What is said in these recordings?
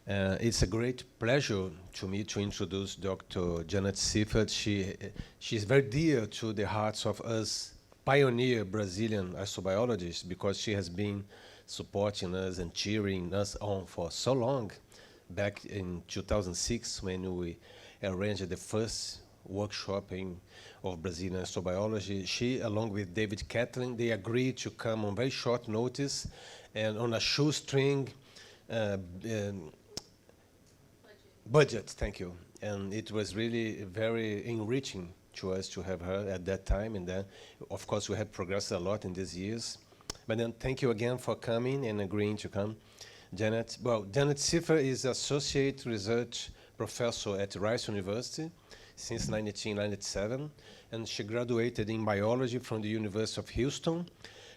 It's a great pleasure to me to introduce Dr. Janet Siefert. She's very dear to the hearts of us pioneer Brazilian astrobiologists because she has been supporting us and cheering us on for so long. Back in 2006, when we arranged the first workshop of Brazilian astrobiology, she, along with David Catlin, they agreed to come on very short notice and on a shoestring budget, thank you. And it was really very enriching to us to have her at that time. And then, of course, we had progressed a lot in these years. But then thank you again for coming and agreeing to come, Janet. Well, Janet Siefert is Associate Research Professor at Rice University since 1997, and she graduated in biology from the University of Houston.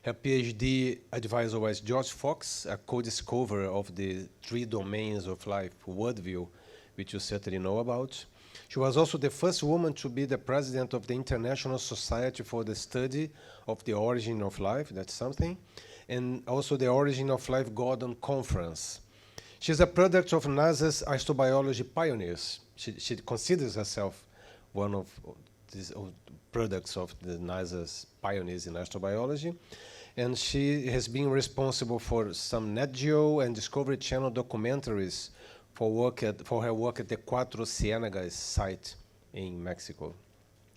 Her PhD advisor was George Fox, a co-discoverer of the 3 domains of life worldview, which you certainly know about. She was also the first woman to be the president of the International Society for the Study of the Origin of Life, that's something, and also the Origin of Life Gordon Conference. She's a product of NASA's astrobiology pioneers. She considers herself one of these products of the NASA's pioneers in astrobiology. And she has been responsible for some Nat Geo and Discovery Channel documentaries for her work at the Cuatro Ciénagas site in Mexico.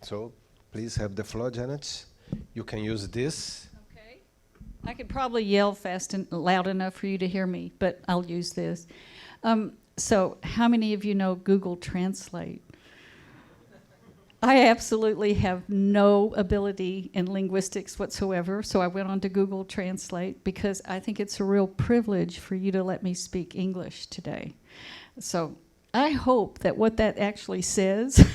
So please have the floor, Janet. You can use this. Okay. I could probably yell fast and loud enough for you to hear me, but I'll use this. So how many of you know Google Translate? I absolutely have no ability in linguistics whatsoever, so I went on to Google Translate because I think it's a real privilege for you to let me speak English today. So I hope that what that actually says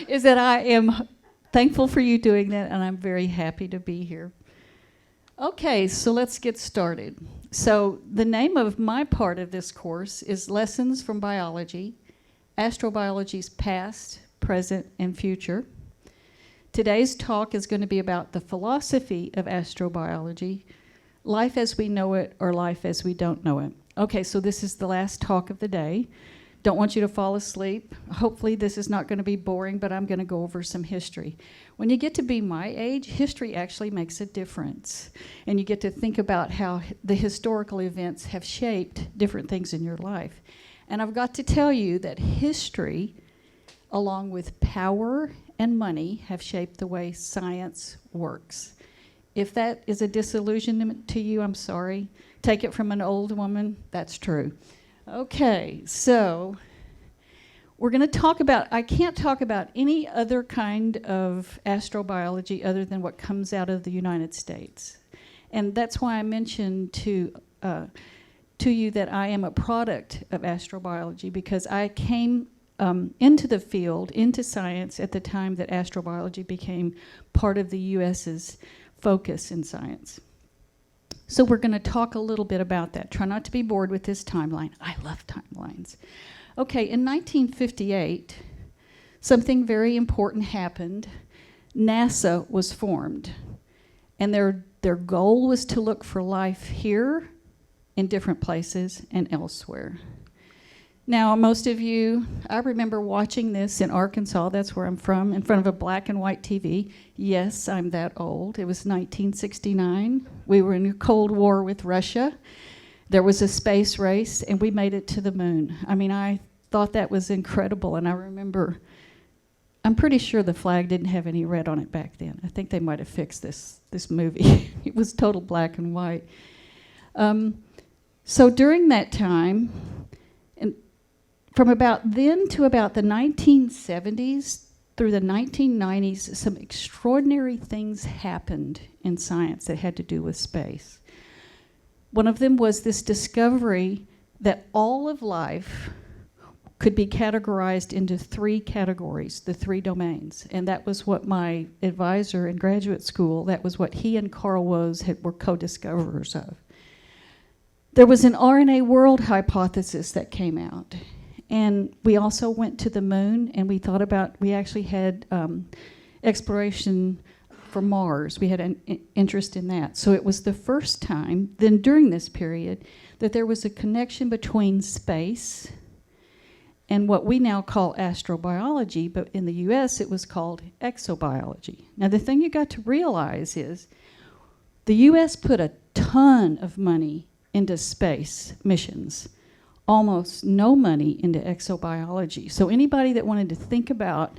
is that I am thankful for you doing that, and I'm very happy to be here. Okay, so let's get started. So the name of my part of this course is Lessons from Biology, Astrobiology's Past, Present, and Future. Today's talk is going to be about the philosophy of astrobiology, life as we know it or life as we don't know it. Okay, so this is the last talk of the day. Don't want you to fall asleep. Hopefully this is not going to be boring, but I'm going to go over some history. When you get to be my age, history actually makes a difference. And you get to think about how the historical events have shaped different things in your life. And I've got to tell you that history, along with power and money, have shaped the way science works. If that is a disillusionment to you, I'm sorry. Take it from an old woman, that's true. Okay, so we're going to talk about, I can't talk about any other kind of astrobiology other than what comes out of the United States. And that's why I mentioned to you that I am a product of astrobiology, because I came into the field, into science, at the time that astrobiology became part of the U.S.'s focus in science. So we're going to talk a little bit about that. Try not to be bored with this timeline. I love timelines. Okay, in 1958, something very important happened. NASA was formed, and their goal was to look for life here, in different places, and elsewhere. Now, most of you, I remember watching this in Arkansas, that's where I'm from, in front of a black and white TV. Yes, I'm that old. It was 1969. We were in a Cold War with Russia. There was a space race, and we made it to the moon. I mean, I thought that was incredible, and I remember, I'm pretty sure the flag didn't have any red on it back then. I think they might have fixed this movie. It was total black and white. So during that time, from about then to about the 1970s through the 1990s, some extraordinary things happened in science that had to do with space. One of them was this discovery that all of life could be categorized into 3 categories, the 3 domains. And that was what my advisor in graduate school, that was what he and Carl Woese were co-discoverers of. There was an RNA world hypothesis that came out. And we also went to the moon, and we thought about, we actually had exploration for Mars. We had an interest in that. So it was the first time, then during this period, that there was a connection between space and what we now call astrobiology, but in the US it was called exobiology. Now the thing you got to realize is the US put a ton of money into space missions, almost no money into exobiology. So anybody that wanted to think about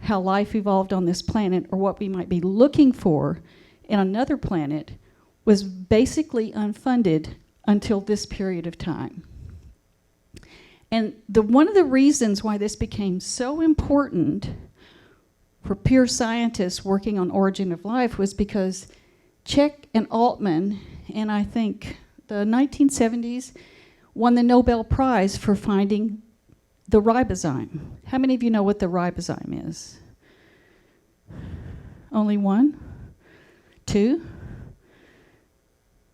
how life evolved on this planet or what we might be looking for in another planet was basically unfunded until this period of time. And one of the reasons why this became so important for pure scientists working on origin of life was because Czech and Altman, in I think the 1970s, won the Nobel Prize for finding the ribosome. How many of you know what the ribosome is? Only one? Two?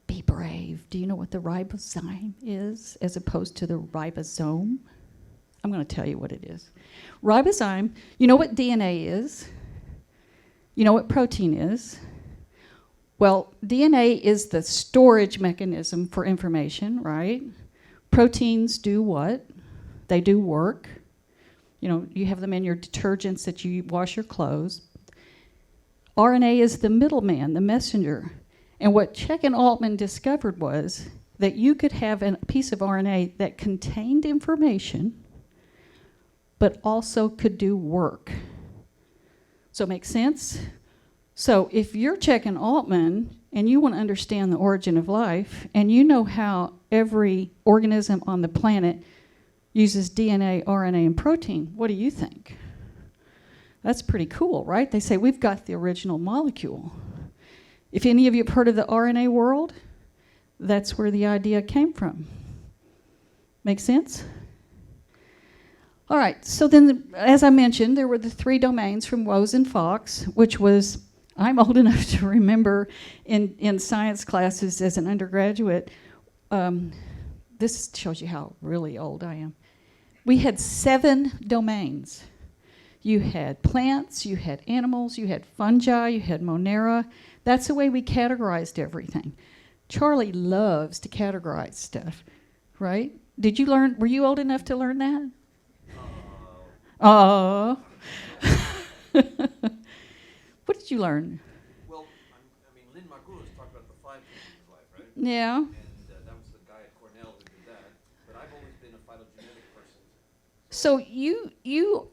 Be brave. Do you know what the ribosome is as opposed to the ribosome? I'm going to tell you what it is. Ribosome, you know what DNA is? You know what protein is? Well, DNA is the storage mechanism for information, right? Proteins do what? They do work. You know, you have them in your detergents that you wash your clothes. RNA is the middleman, the messenger. And what Czech and Altman discovered was that you could have a piece of RNA that contained information, but also could do work. So make sense? So if you're Czech and Altman and you want to understand the origin of life, and you know how every organism on the planet uses DNA, RNA, and protein, what do you think? That's pretty cool, right? They say we've got the original molecule. If any of you have heard of the RNA world, that's where the idea came from. Make sense? All right, so then, as I mentioned, there were the 3 domains from Woese and Fox, which was, I'm old enough to remember in science classes as an undergraduate, this shows you how really old I am. We had 7 domains. You had plants, you had animals, you had fungi, you had Monera. That's the way we categorized everything. Charlie loves to categorize stuff, right? Did you learn, were you old enough to learn that? Oh. What did you learn? Well, I mean, Lynn Margulis talked about the 5 stages of life, right? Yeah. And that was the guy at Cornell who did that. But I've always been a phylogenetic person. So you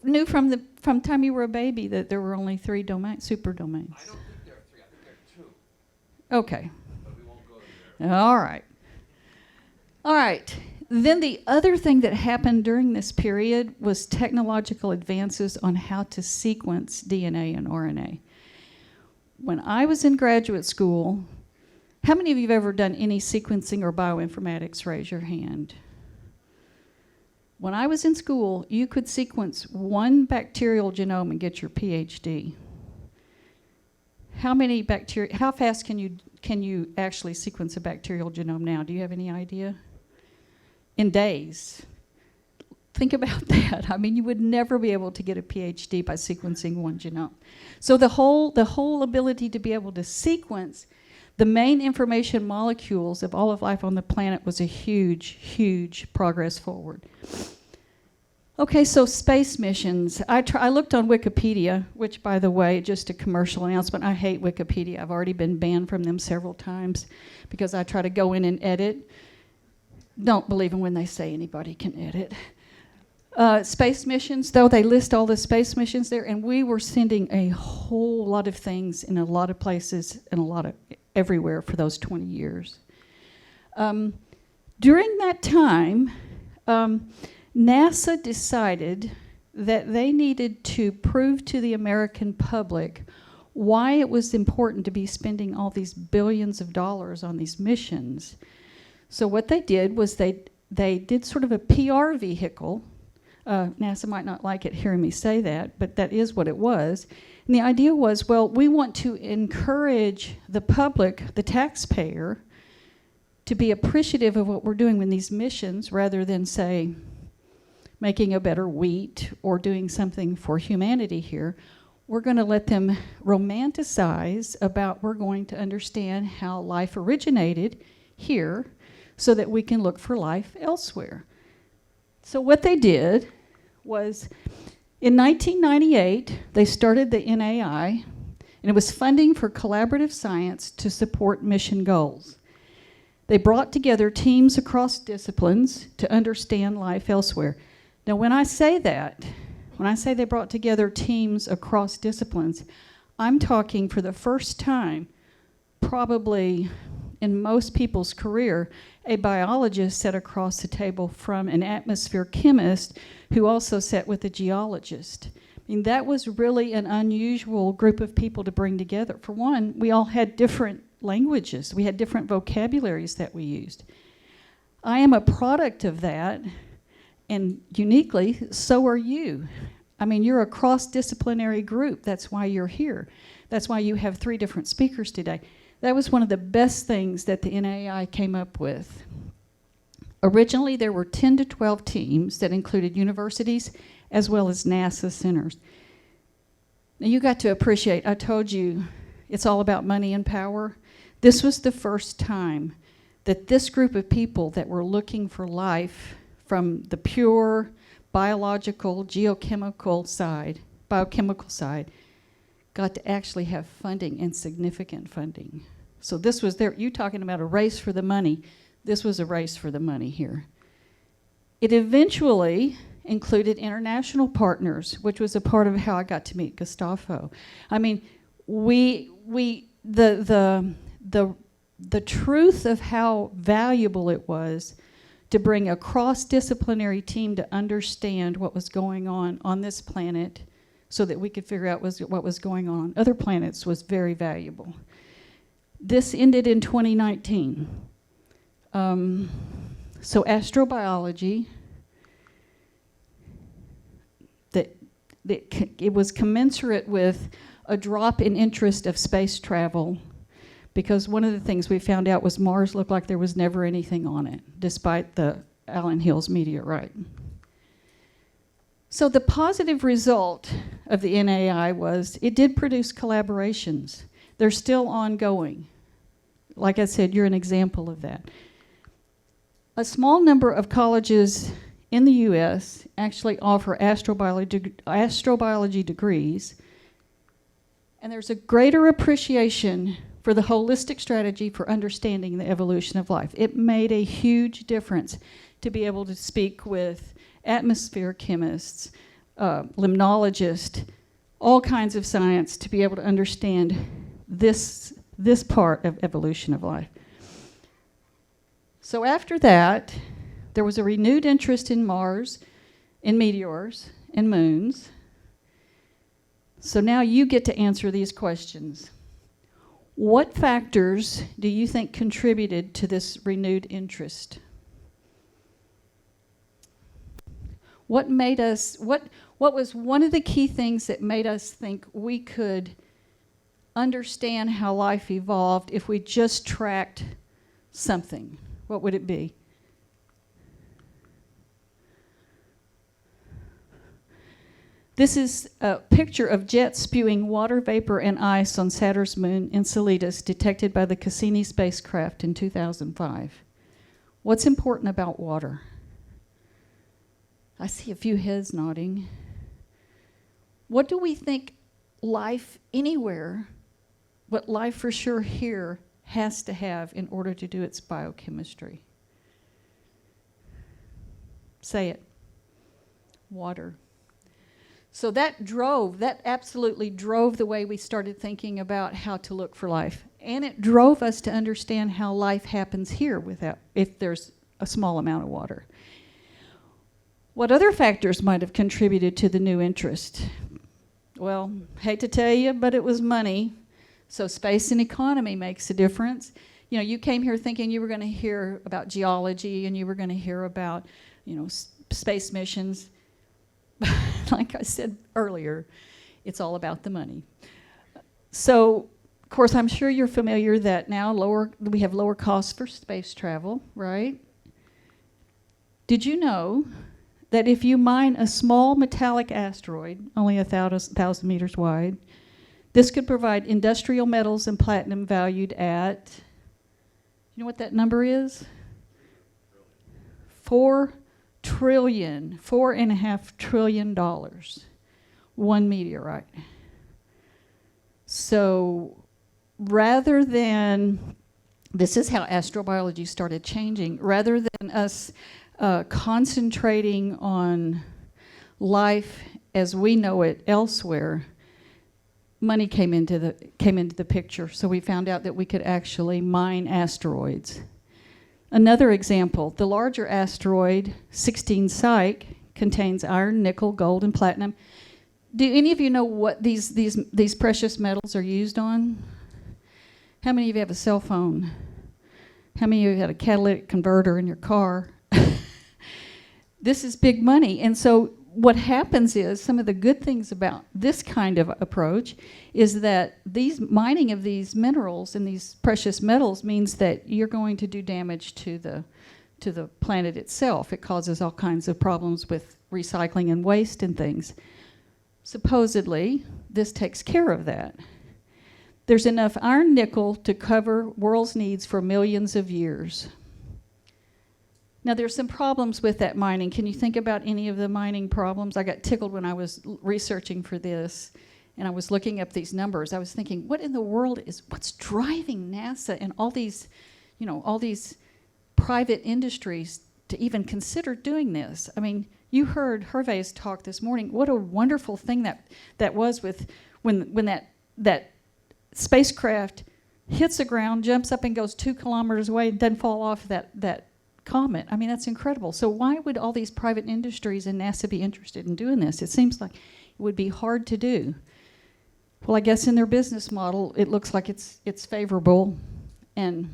knew from time you were a baby that there were only 3 domains, super domains. I don't think there are 3. I think there are 2. Okay. But we won't go there. All right. All right. Then the other thing that happened during this period was technological advances on how to sequence DNA and RNA. When I was in graduate school, how many of you have ever done any sequencing or bioinformatics? Raise your hand. When I was in school, you could sequence 1 bacterial genome and get your PhD. How many bacteria? How fast can you actually sequence a bacterial genome now? Do you have any idea? In days. Think about that. I mean, you would never be able to get a PhD by sequencing 1 genome. So the whole ability to be able to sequence the main information molecules of all of life on the planet was a huge, huge progress forward. Okay, so space missions. I looked on Wikipedia, which, by the way, just a commercial announcement, I hate Wikipedia. I've already been banned from them several times because I try to go in and edit. Don't believe them when they say anybody can edit. Space missions, though, they list all the space missions there, and we were sending a whole lot of things in a lot of places and a lot of everywhere for those 20 years. During that time, NASA decided that they needed to prove to the American public why it was important to be spending all these billions of dollars on these missions. So what they did was they did sort of a PR vehicle. NASA might not like it hearing me say that, but that is what it was. And the idea was, well, we want to encourage the public, the taxpayer, to be appreciative of what we're doing with these missions rather than, say, making a better wheat or doing something for humanity here. We're going to let them romanticize about we're going to understand how life originated here so that we can look for life elsewhere. So what they did was, in 1998, they started the NAI, and it was funding for collaborative science to support mission goals. They brought together teams across disciplines to understand life elsewhere. Now, when I say they brought together teams across disciplines, I'm talking for the first time, probably in most people's career, a biologist sat across the table from an atmosphere chemist who also sat with a geologist. I mean, that was really an unusual group of people to bring together. For one, we all had different languages. We had different vocabularies that we used. I am a product of that, and uniquely, so are you. I mean, you're a cross-disciplinary group. That's why you're here. That's why you have 3 different speakers today. That was one of the best things that the NAI came up with. Originally, there were 10 to 12 teams that included universities as well as NASA centers. Now, you got to appreciate, I told you, it's all about money and power. This was the first time that this group of people that were looking for life from the pure biological, biochemical side, got to actually have funding, and significant funding. So this was you talking about a race for the money. This was a race for the money here. It eventually included international partners, which was a part of how I got to meet Gustavo. I mean, the truth of how valuable it was to bring a cross-disciplinary team to understand what was going on this planet so that we could figure out what was going on other planets was very valuable. This ended in 2019. So astrobiology, it was commensurate with a drop in interest of space travel, because one of the things we found out was Mars looked like there was never anything on it, despite the Allen Hills meteorite. So the positive result of the NAI was it did produce collaborations. They're still ongoing. Like I said, you're an example of that. A small number of colleges in the US actually offer astrobiology degrees, and there's a greater appreciation for the holistic strategy for understanding the evolution of life. It made a huge difference to be able to speak with atmosphere chemists, limnologists, all kinds of science, to be able to understand this part of evolution of life. So after that, there was a renewed interest in Mars, in meteors, and moons. So now you get to answer these questions. What factors do you think contributed to this renewed interest? What was one of the key things that made us think we could understand how life evolved if we just tracked something? What would it be? This is a picture of jets spewing water vapor and ice on Saturn's moon Enceladus, detected by the Cassini spacecraft in 2005. What's important about water? I see a few heads nodding. What do we think life anywhere, but life for sure here, has to have in order to do its biochemistry? Say it. Water. So that absolutely drove the way we started thinking about how to look for life. And it drove us to understand how life happens here if there's a small amount of water. What other factors might have contributed to the new interest? Well, hate to tell you, but it was money. So space and economy makes a difference. You know, you came here thinking you were going to hear about geology and you were going to hear about, space missions. Like I said earlier, it's all about the money. So, of course, I'm sure you're familiar that now we have lower costs for space travel, right? Did you know that if you mine a small metallic asteroid, only 1,000 meters wide, this could provide industrial metals and platinum valued at, you know what that number is? $4.5 trillion, one meteorite. So rather than, this is how astrobiology started changing, rather than us concentrating on life as we know it elsewhere, money came into the picture. So we found out that we could actually mine asteroids. Another example, the larger asteroid, 16 Psyche, contains iron, nickel, gold, and platinum. Do any of you know what these precious metals are used on? How many of you have a cell phone? How many of you had a catalytic converter in your car? This is big money. And so what happens is, some of the good things about this kind of approach is that these mining of these minerals and these precious metals means that you're going to do damage to the planet itself. It causes all kinds of problems with recycling and waste and things. Supposedly, this takes care of that. There's enough iron nickel to cover world's needs for millions of years. Now, there's some problems with that mining. Can you think about any of the mining problems? I got tickled when I was researching for this, and I was looking up these numbers. I was thinking, what in the world what's driving NASA and all these private industries to even consider doing this? I mean, you heard Hervé's talk this morning. What a wonderful thing that was with when that spacecraft hits the ground, jumps up and goes 2 kilometers away, and doesn't fall off that comet. I mean, that's incredible. So why would all these private industries and NASA be interested in doing this? It seems like it would be hard to do. Well, I guess in their business model, it looks like it's favorable, and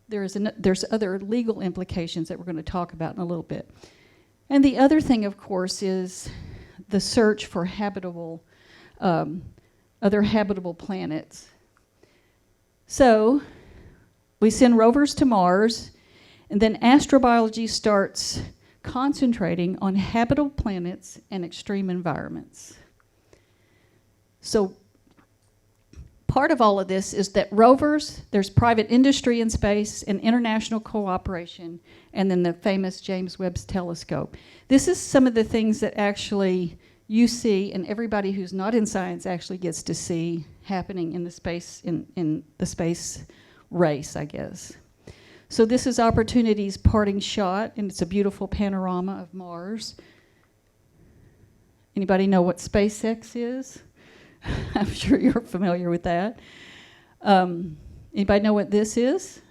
there's other legal implications that we're going to talk about in a little bit. And the other thing, of course, is the search for other habitable planets. So we send rovers to Mars, and then astrobiology starts concentrating on habitable planets and extreme environments. So part of all of this is that rovers, there's private industry in space and international cooperation, and then the famous James Webb Telescope. This is some of the things that actually you see, and everybody who's not in science actually gets to see happening in the space race, I guess. So this is Opportunity's parting shot, and it's a beautiful panorama of Mars. Anybody know what SpaceX is? I'm sure you're familiar with that. Anybody know what this is?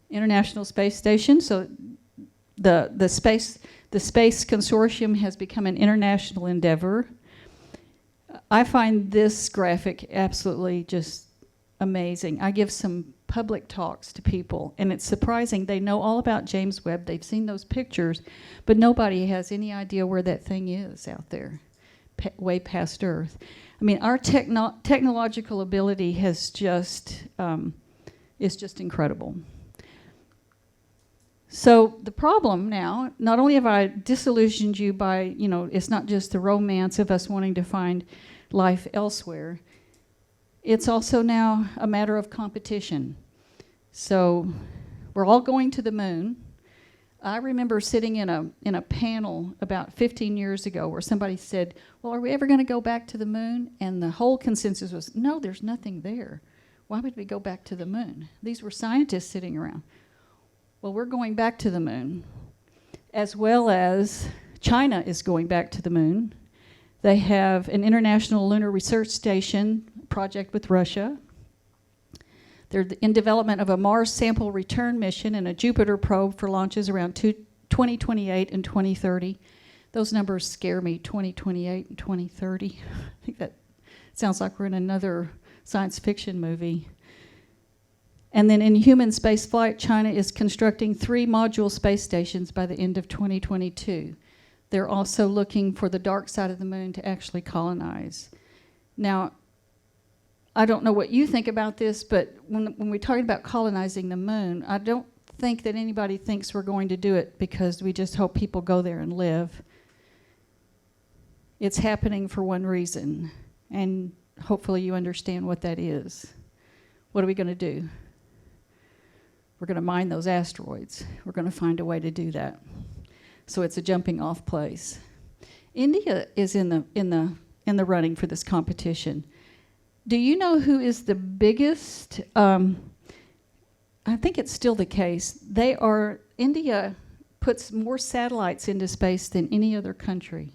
International Space Station. So the Space Consortium has become an international endeavor. I find this graphic absolutely just amazing. I give some public talks to people, and it's surprising. They know all about James Webb. They've seen those pictures, but nobody has any idea where that thing is out there, way past Earth. I mean, our technological ability has just is just incredible. So the problem now, not only have I disillusioned you by, it's not just the romance of us wanting to find life elsewhere, it's also now a matter of competition. So we're all going to the moon. I remember sitting in a panel about 15 years ago where somebody said, well, are we ever going to go back to the moon? And the whole consensus was, no, there's nothing there. Why would we go back to the moon? These were scientists sitting around. Well, we're going back to the moon, as well as China is going back to the moon. They have an International Lunar Research Station project with Russia. They're in development of a Mars sample return mission and a Jupiter probe for launches around 2028 and 2030. Those numbers scare me, 2028 and 2030. I think that sounds like we're in another science fiction movie. And then in human spaceflight, China is constructing 3 module space stations by the end of 2022. They're also looking for the dark side of the moon to actually colonize. Now, I don't know what you think about this, but when we're talking about colonizing the moon, I don't think that anybody thinks we're going to do it because we just hope people go there and live. It's happening for one reason, and hopefully you understand what that is. What are we going to do? We're going to mine those asteroids. We're going to find a way to do that. So it's a jumping off place. India is in the running for this competition. Do you know who is the biggest? I think it's still the case. India puts more satellites into space than any other country.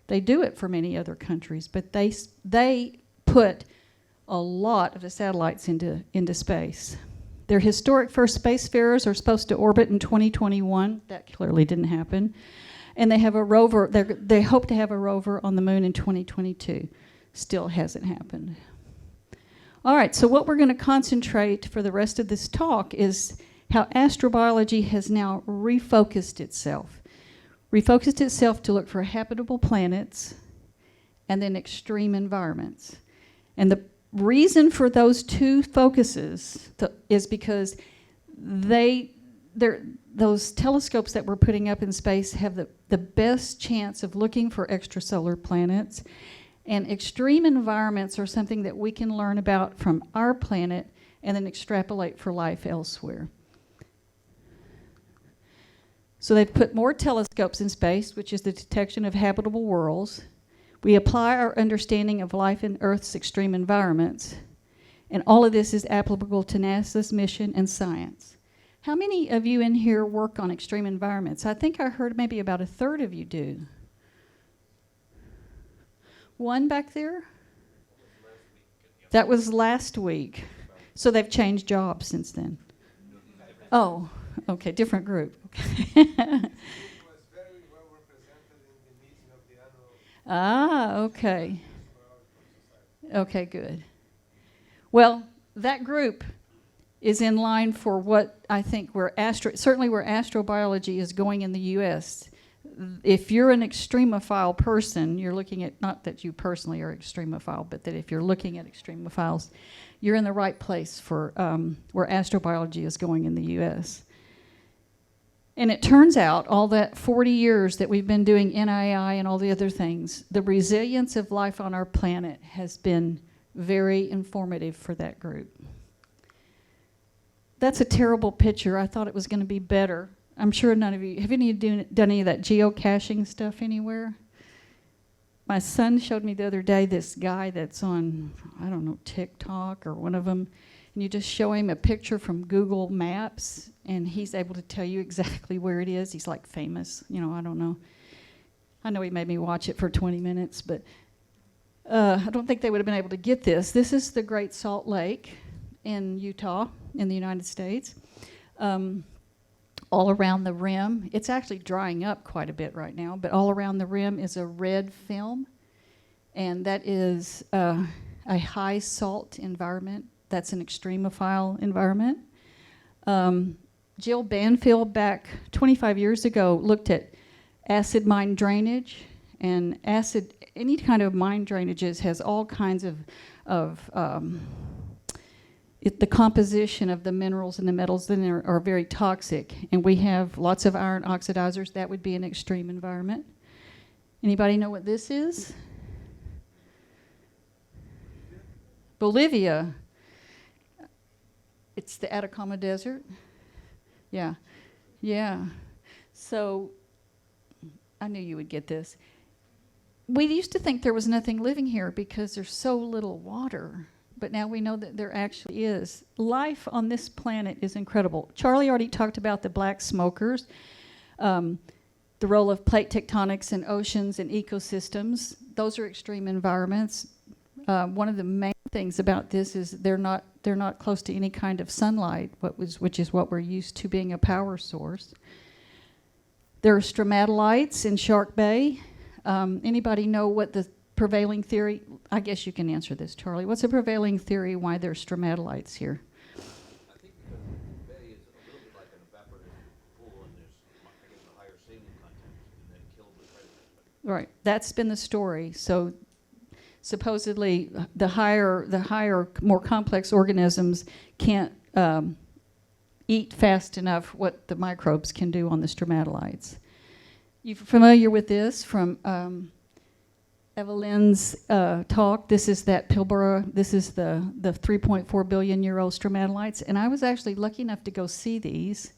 They do it for many other countries, but they put a lot of the satellites into space. Their historic first spacefarers are supposed to orbit in 2021. That clearly didn't happen. And they have a rover. They hope to have a rover on the moon in 2022. Still hasn't happened. All right, so what we're going to concentrate for the rest of this talk is how astrobiology has now refocused itself to look for habitable planets and then extreme environments. And the reason for those two focuses is because those telescopes that we're putting up in space have the best chance of looking for extrasolar planets. And extreme environments are something that we can learn about from our planet and then extrapolate for life elsewhere. So they've put more telescopes in space, which is the detection of habitable worlds. We apply our understanding of life in Earth's extreme environments. And all of this is applicable to NASA's mission and science. How many of you in here work on extreme environments? I think I heard maybe about a third of you do. One back there? That was last week. So they've changed jobs since then. Oh, okay, different group. Ah, okay. Okay, good. Well, that group is in line for what I think certainly where astrobiology is going in the U.S. If you're an extremophile person, you're looking at, not that you personally are extremophile, but that if you're looking at extremophiles, you're in the right place for where astrobiology is going in the U.S. And it turns out all that 40 years that we've been doing NII and all the other things, the resilience of life on our planet has been very informative for that group. That's a terrible picture. I thought it was going to be better. I'm sure none of you, have any of you done any of that geocaching stuff anywhere? My son showed me the other day this guy that's on, I don't know, TikTok or one of them, and you just show him a picture from Google Maps, and he's able to tell you exactly where it is. He's like famous, I don't know. I know he made me watch it for 20 minutes, but I don't think they would have been able to get this. This is the Great Salt Lake in Utah, in the United States. All around the rim, it's actually drying up quite a bit right now, but all around the rim is a red film, and that is a high salt environment. That's an extremophile environment. Jill Banfield back 25 years ago looked at acid mine drainage, and any kind of mine drainages has all kinds of the composition of the minerals and the metals in there are very toxic, and we have lots of iron oxidizers. That would be an extreme environment. Anybody know what this is? Bolivia. It's the Atacama Desert. Yeah. So I knew you would get this. We used to think there was nothing living here because there's so little water. But now we know that there actually is. Life on this planet is incredible. Charlie already talked about the black smokers, the role of plate tectonics in oceans and ecosystems. Those are extreme environments. One of the main things about this is they're not close to any kind of sunlight, which is what we're used to being a power source. There are stromatolites in Shark Bay. Anybody know what the prevailing theory? I guess you can answer this, Charlie. What's the prevailing theory why there's stromatolites here? I think because the bay is a little bit like an evaporative pool, and there's, I guess, a higher saline content, and then killed with predators. Right, that's been the story. So supposedly the higher, more complex organisms can't eat fast enough what the microbes can do on the stromatolites. You familiar with this from Evelyn's talk. This is that Pilbara. This is the 3.4 billion year old stromatolites. And I was actually lucky enough to go see these.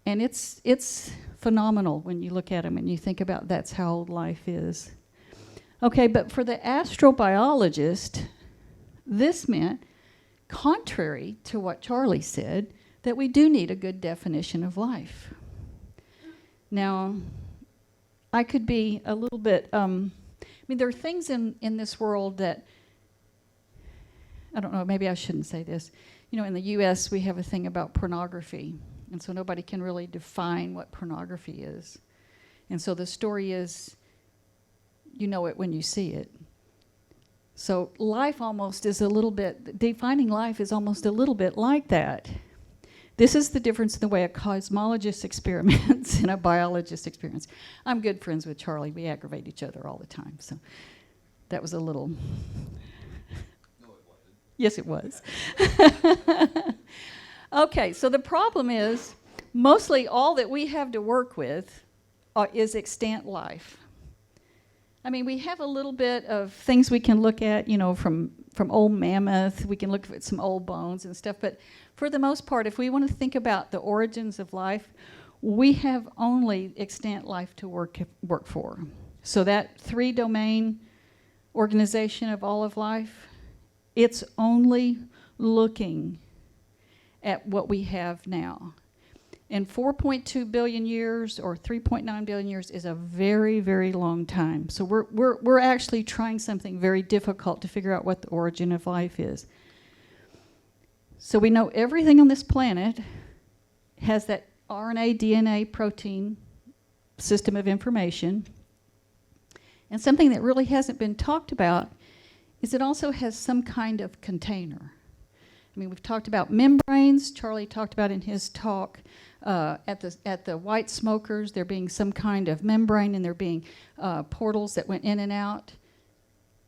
And it's phenomenal when you look at them and you think about that's how old life is. Okay, but for the astrobiologist, this meant, contrary to what Charlie said, that we do need a good definition of life. Now, I could be a little bit, I mean, there are things in this world that, I don't know, maybe I shouldn't say this. You know, in the US, we have a thing about pornography. And so nobody can really define what pornography is. And so the story is, you know it when you see it. So life almost is a little bit, defining life is almost a little bit like that. This is the difference in the way a cosmologist experiments and a biologist experiments. I'm good friends with Charlie. We aggravate each other all the time. So that was a little... No, it wasn't. Yes, it was. Okay, so the problem is, mostly all that we have to work with is extant life. I mean, we have a little bit of things we can look at, you know, from old mammoth. We can look at some old bones and stuff. But for the most part, if we want to think about the origins of life, we have only extant life to work for. So that 3-domain organization of all of life, it's only looking at what we have now. And 4.2 billion years or 3.9 billion years is a very, very long time. So we're actually trying something very difficult to figure out what the origin of life is. So we know everything on this planet has that RNA, DNA, protein system of information. And something that really hasn't been talked about is it also has some kind of container. I mean, we've talked about membranes. Charlie talked about in his talk at the white smokers, there being some kind of membrane and there being portals that went in and out.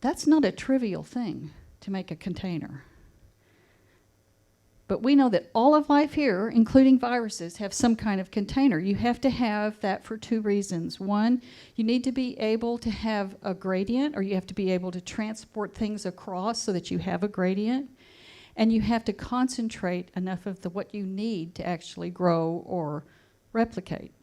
That's not a trivial thing to make a container. But we know that all of life here, including viruses, have some kind of container. You have to have that for 2 reasons. One, you need to be able to have a gradient, or you have to be able to transport things across so that you have a gradient. And you have to concentrate enough of what you need to actually grow or replicate.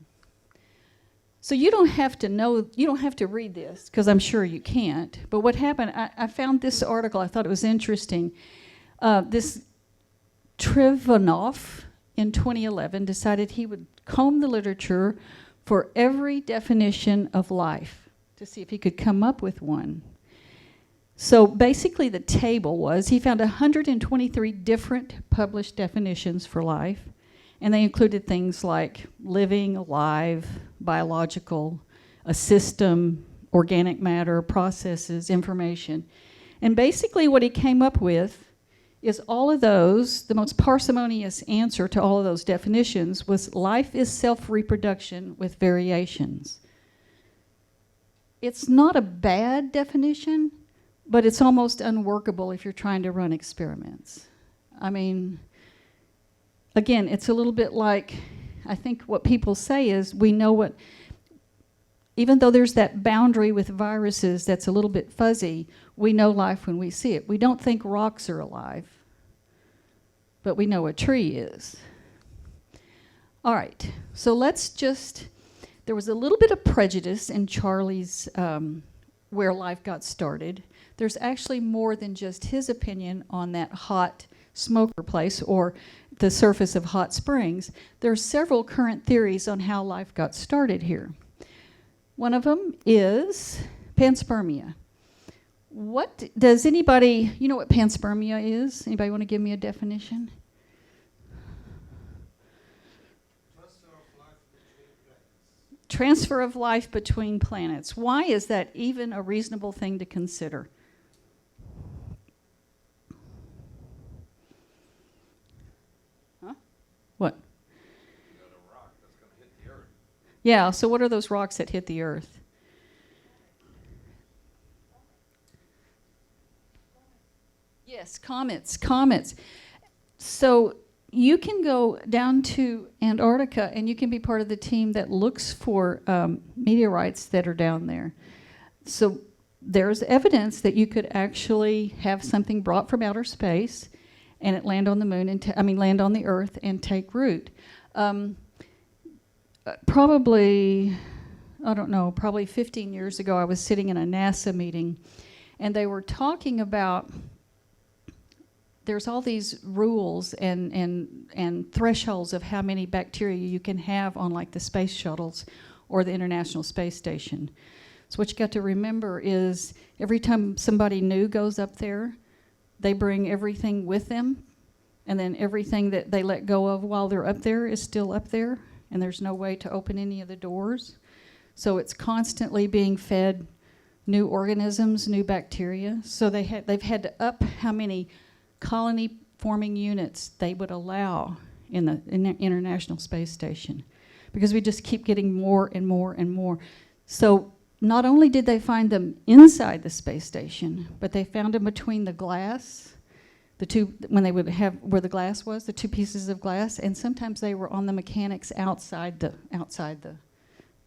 So you don't have to know, you don't have to read this, because I'm sure you can't. But what happened, I found this article, I thought it was interesting. This Trivanov in 2011 decided he would comb the literature for every definition of life to see if he could come up with one. So basically the table was, he found 123 different published definitions for life, and they included things like living, alive, biological, a system, organic matter, processes, information. And basically what he came up with is all of those, the most parsimonious answer to all of those definitions was life is self-reproduction with variations. It's not a bad definition, but it's almost unworkable if you're trying to run experiments. I mean, again, it's a little bit like, I think what people say is we know what, even though there's that boundary with viruses that's a little bit fuzzy, we know life when we see it. We don't think rocks are alive, but we know a tree is. All right, so let's just, there was a little bit of prejudice in Charlie's where life got started. There's actually more than just his opinion on that hot smoker place or the surface of hot springs. There are several current theories on how life got started here. One of them is Panspermia. What does anybody, you know what Panspermia is? Anybody want to give me a definition? Transfer of life between planets. Why is that even a reasonable thing to consider? Huh? What? You got a rock that's going to hit the Earth. Yeah, so what are those rocks that hit the Earth? Yes, comets. So you can go down to Antarctica and you can be part of the team that looks for meteorites that are down there. So there's evidence that you could actually have something brought from outer space and it land on the moon, and land on the Earth and take root. Probably 15 years ago, I was sitting in a NASA meeting, and they were talking about there's all these rules and thresholds of how many bacteria you can have on like the space shuttles or the International Space Station. So what you got to remember is every time somebody new goes up there, they bring everything with them, and then everything that they let go of while they're up there is still up there, and there's no way to open any of the doors. So it's constantly being fed new organisms, new bacteria. So they've had to up how many colony-forming units they would allow in the International Space Station, because we just keep getting more and more and more. So not only did they find them inside the space station, but they found them between the glass, the two, when they would have where the glass was, the two pieces of glass, and sometimes they were on the mechanics outside the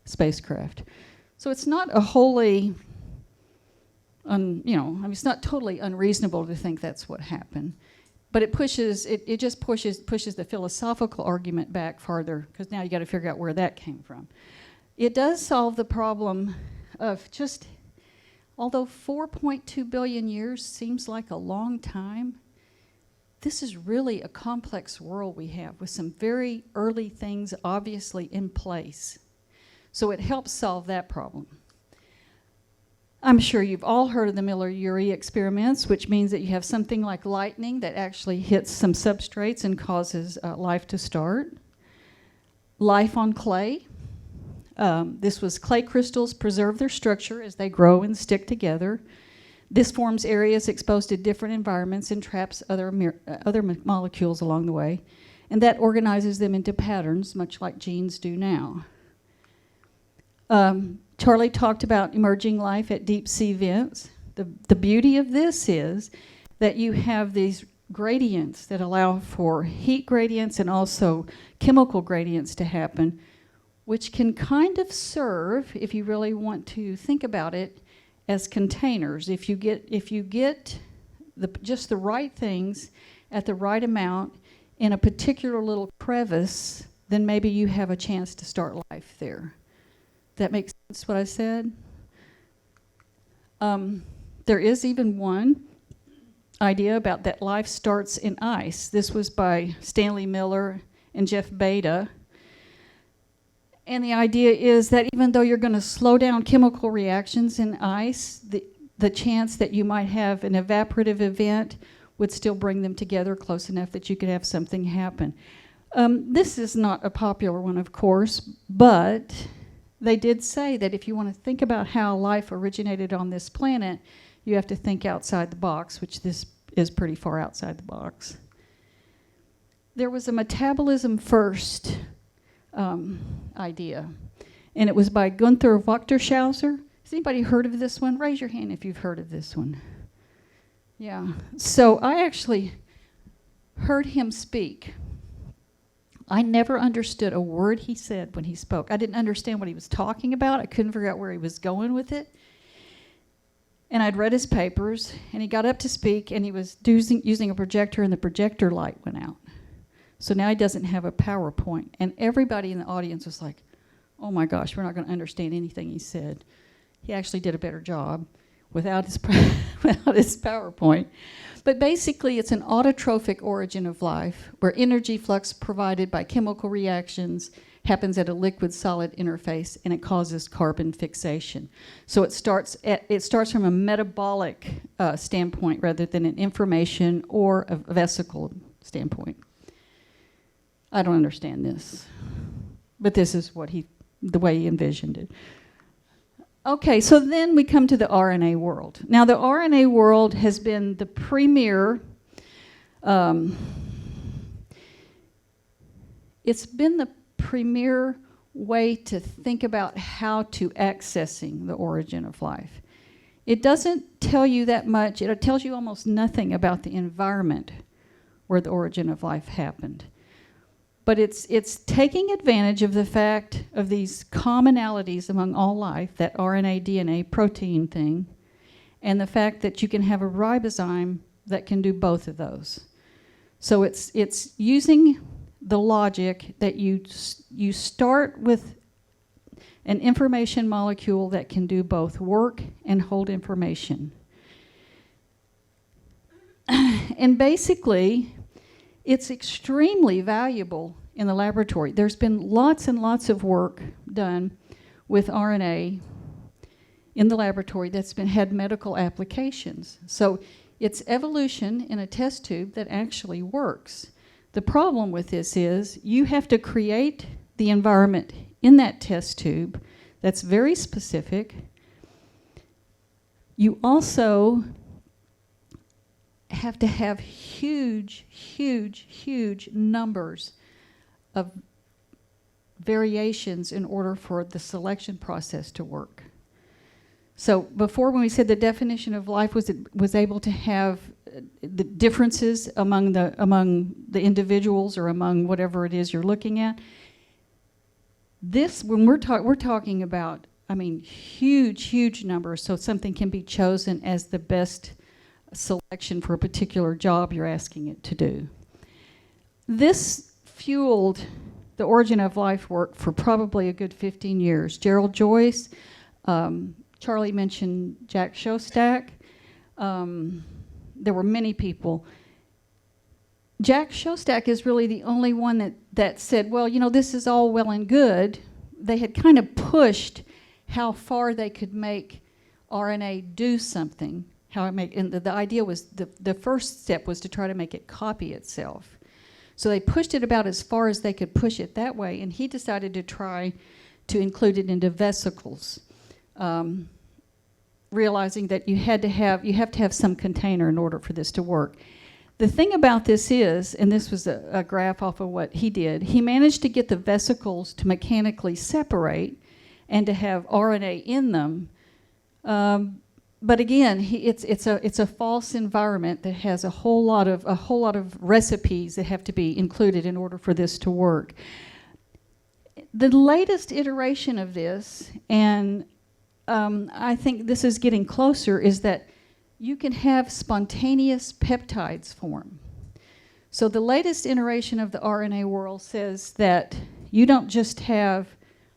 spacecraft. So it's not a wholly, it's not totally unreasonable to think that's what happened, but it pushes the philosophical argument back farther, because now you got to figure out where that came from. It does solve the problem of just, although 4.2 billion years seems like a long time, this is really a complex world we have with some very early things obviously in place. So it helps solve that problem. I'm sure you've all heard of the Miller-Urey experiments, which means that you have something like lightning that actually hits some substrates and causes life to start. Life on clay. This was clay crystals preserve their structure as they grow and stick together. This forms areas exposed to different environments and traps other molecules along the way. And that organizes them into patterns, much like genes do now. Charlie talked about emerging life at deep sea vents. The beauty of this is that you have these gradients that allow for heat gradients and also chemical gradients to happen, which can kind of serve, if you really want to think about it, as containers. If you get just the right things at the right amount in a particular little crevice, then maybe you have a chance to start life there. That makes sense what I said? There is even one idea about that life starts in ice. This was by Stanley Miller and Jeff Beta. And the idea is that even though you're going to slow down chemical reactions in ice, the chance that you might have an evaporative event would still bring them together close enough that you could have something happen. This is not a popular one, of course, but they did say that if you want to think about how life originated on this planet, you have to think outside the box, which this is pretty far outside the box. There was a metabolism first idea, and it was by Gunther Wachter-Schauser. Has anybody heard of this one? Raise your hand if you've heard of this one. Yeah. So I actually heard him speak. I never understood a word he said when he spoke. I didn't understand what he was talking about. I couldn't figure out where he was going with it. And I'd read his papers, and he got up to speak, and he was using a projector, and the projector light went out. So now he doesn't have a PowerPoint. And everybody in the audience was like, oh my gosh, we're not going to understand anything he said. He actually did a better job without his PowerPoint. But basically, it's an autotrophic origin of life, where energy flux provided by chemical reactions happens at a liquid-solid interface, and it causes carbon fixation. So it starts from a metabolic standpoint rather than an information or a vesicle standpoint. I don't understand this, but this is the way he envisioned it. Okay, so then we come to the RNA world. Now, the RNA world has been the premier, it's been the premier way to think about how to accessing the origin of life. It doesn't tell you that much. It tells you almost nothing about the environment where the origin of life happened. But it's taking advantage of the fact of these commonalities among all life, that RNA, DNA, protein thing, and the fact that you can have a ribozyme that can do both of those. So it's using the logic that you start with an information molecule that can do both work and hold information. And basically, it's extremely valuable in the laboratory. There's been lots and lots of work done with RNA in the laboratory that's had medical applications. So it's evolution in a test tube that actually works. The problem with this is you have to create the environment in that test tube that's very specific. You also have to have huge, huge, huge numbers of variations in order for the selection process to work. So before, when we said the definition of life was able to have the differences among the individuals or among whatever it is you're looking at, this, when we're talking about, I mean, huge, huge numbers, so something can be chosen as the best selection for a particular job you're asking it to do. This fueled the origin of life work for probably a good 15 years. Gerald Joyce, Charlie mentioned Jack Szostak. There were many people. Jack Szostak is really the only one that said, well, you know, this is all well and good. They had kind of pushed how far they could make RNA do something. And the idea was, the first step was to try to make it copy itself. So they pushed it about as far as they could push it that way, and he decided to try to include it into vesicles, realizing that you have to have some container in order for this to work. The thing about this is, and this was a graph off of what he did, he managed to get the vesicles to mechanically separate and to have RNA in them. But again, it's a false environment that has a whole lot of recipes that have to be included in order for this to work. The latest iteration of this, and I think this is getting closer, is that you can have spontaneous peptides form. So the latest iteration of the RNA world says that you don't just have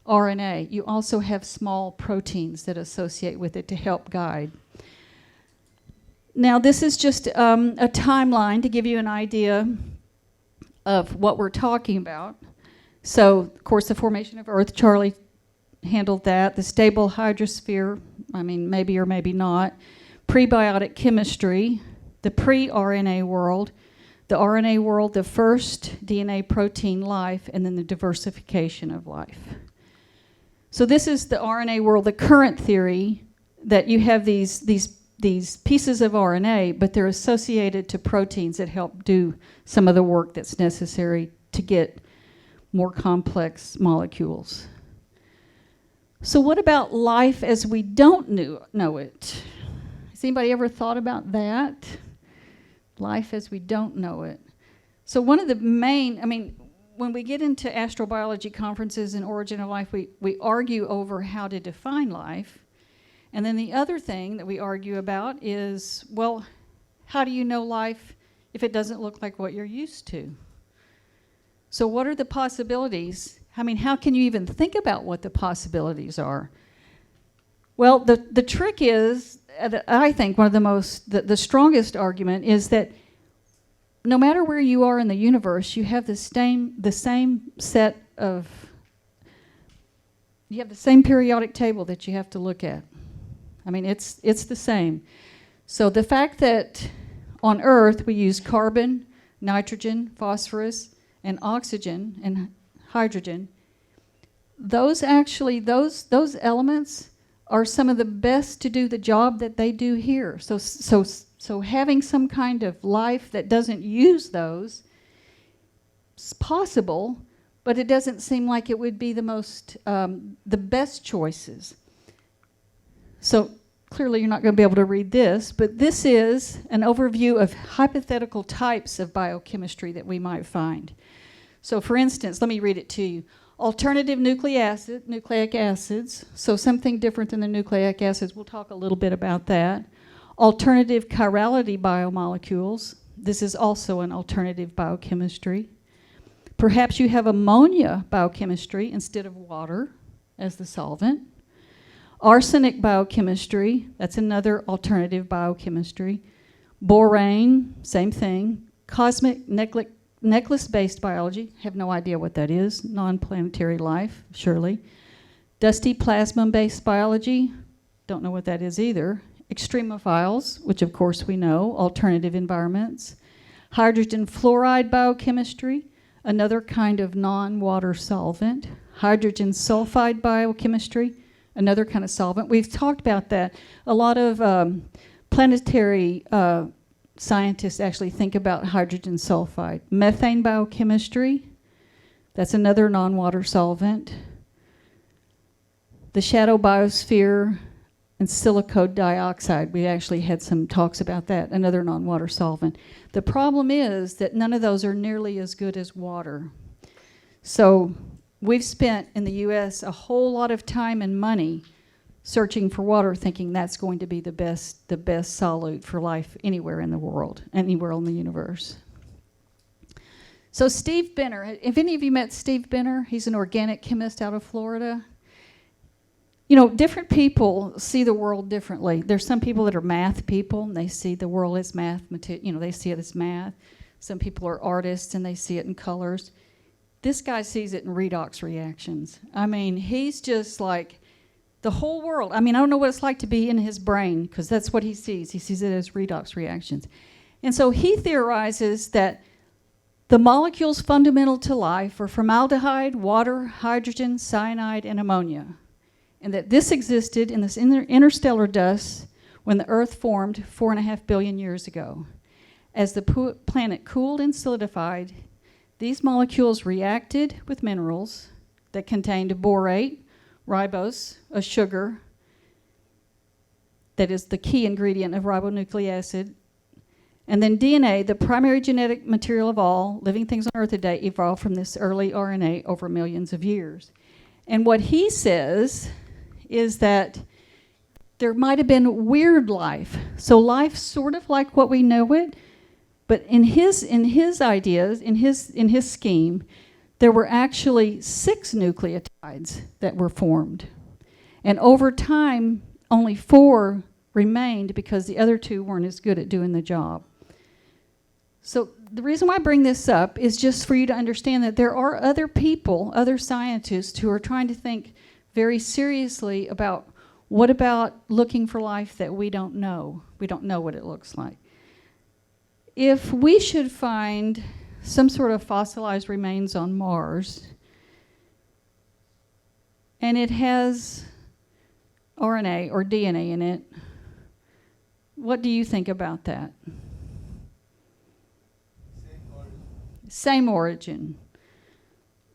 RNA, you also have small proteins that associate with it to help guide. Now, this is just a timeline to give you an idea of what we're talking about. So, of course, the formation of Earth, Charlie handled that. The stable hydrosphere, I mean, maybe or maybe not. Prebiotic chemistry, the pre-RNA world, the RNA world, the first DNA protein life, and then the diversification of life. So this is the RNA world, the current theory that you have these pieces of RNA, but they're associated to proteins that help do some of the work that's necessary to get more complex molecules. So what about life as we don't know it? Has anybody ever thought about that? Life as we don't know it. So one of the main, I mean, when we get into astrobiology conferences and origin of life, we argue over how to define life. And then the other thing that we argue about is, well, how do you know life if it doesn't look like what you're used to? So what are the possibilities? I mean, how can you even think about what the possibilities are? Well, the trick is, I think one of the strongest argument is that no matter where you are in the universe, you have the same set of, you have the same periodic table that you have to look at. I mean, it's the same. So the fact that on Earth we use carbon, nitrogen, phosphorus, and oxygen and hydrogen, those elements are some of the best to do the job that they do here. So having some kind of life that doesn't use those is possible, but it doesn't seem like it would be the best choices. So clearly you're not going to be able to read this, but this is an overview of hypothetical types of biochemistry that we might find. So for instance, let me read it to you. Alternative nucleic acids, so something different than the nucleic acids. We'll talk a little bit about that. Alternative chirality biomolecules. This is also an alternative biochemistry. Perhaps you have ammonia biochemistry instead of water as the solvent. Arsenic biochemistry, that's another alternative biochemistry. Borane, same thing. Cosmic necklace-based biology, have no idea what that is. Non-planetary life, surely. Dusty plasma-based biology, don't know what that is either. Extremophiles, which of course we know, alternative environments. Hydrogen fluoride biochemistry, another kind of non-water solvent. Hydrogen sulfide biochemistry, another kind of solvent. We've talked about that. A lot of planetary scientists actually think about hydrogen sulfide. Methane biochemistry, that's another non-water solvent. The shadow biosphere and silicon dioxide, we actually had some talks about that, another non-water solvent. The problem is that none of those are nearly as good as water. So we've spent in the US a whole lot of time and money searching for water, thinking that's going to be the best solute for life anywhere in the world, anywhere in the universe. So Steve Benner, have any of you met Steve Benner? He's an organic chemist out of Florida. You know, different people see the world differently. There's some people that are math people, and they see the world as math, you know, they see it as math. Some people are artists, and they see it in colors. This guy sees it in redox reactions. I mean, he's just like the whole world. I mean, I don't know what it's like to be in his brain, because that's what he sees. He sees it as redox reactions. And so he theorizes that the molecules fundamental to life are formaldehyde, water, hydrogen, cyanide, and ammonia. And that this existed in this interstellar dust when the Earth formed 4.5 billion years ago. As the planet cooled and solidified, these molecules reacted with minerals that contained borate, ribose, a sugar that is the key ingredient of ribonucleic acid, and then DNA, the primary genetic material of all living things on Earth today, evolved from this early RNA over millions of years. And what he says is that there might have been weird life. So life sort of like what we know it, but in his ideas, in his scheme, there were actually 6 nucleotides that were formed. And over time, only 4 remained because the other 2 weren't as good at doing the job. So the reason why I bring this up is just for you to understand that there are other people, other scientists who are trying to think very seriously about what about looking for life that we don't know. We don't know what it looks like. If we should find some sort of fossilized remains on Mars, and it has RNA or DNA in it, what do you think about that? Same origin.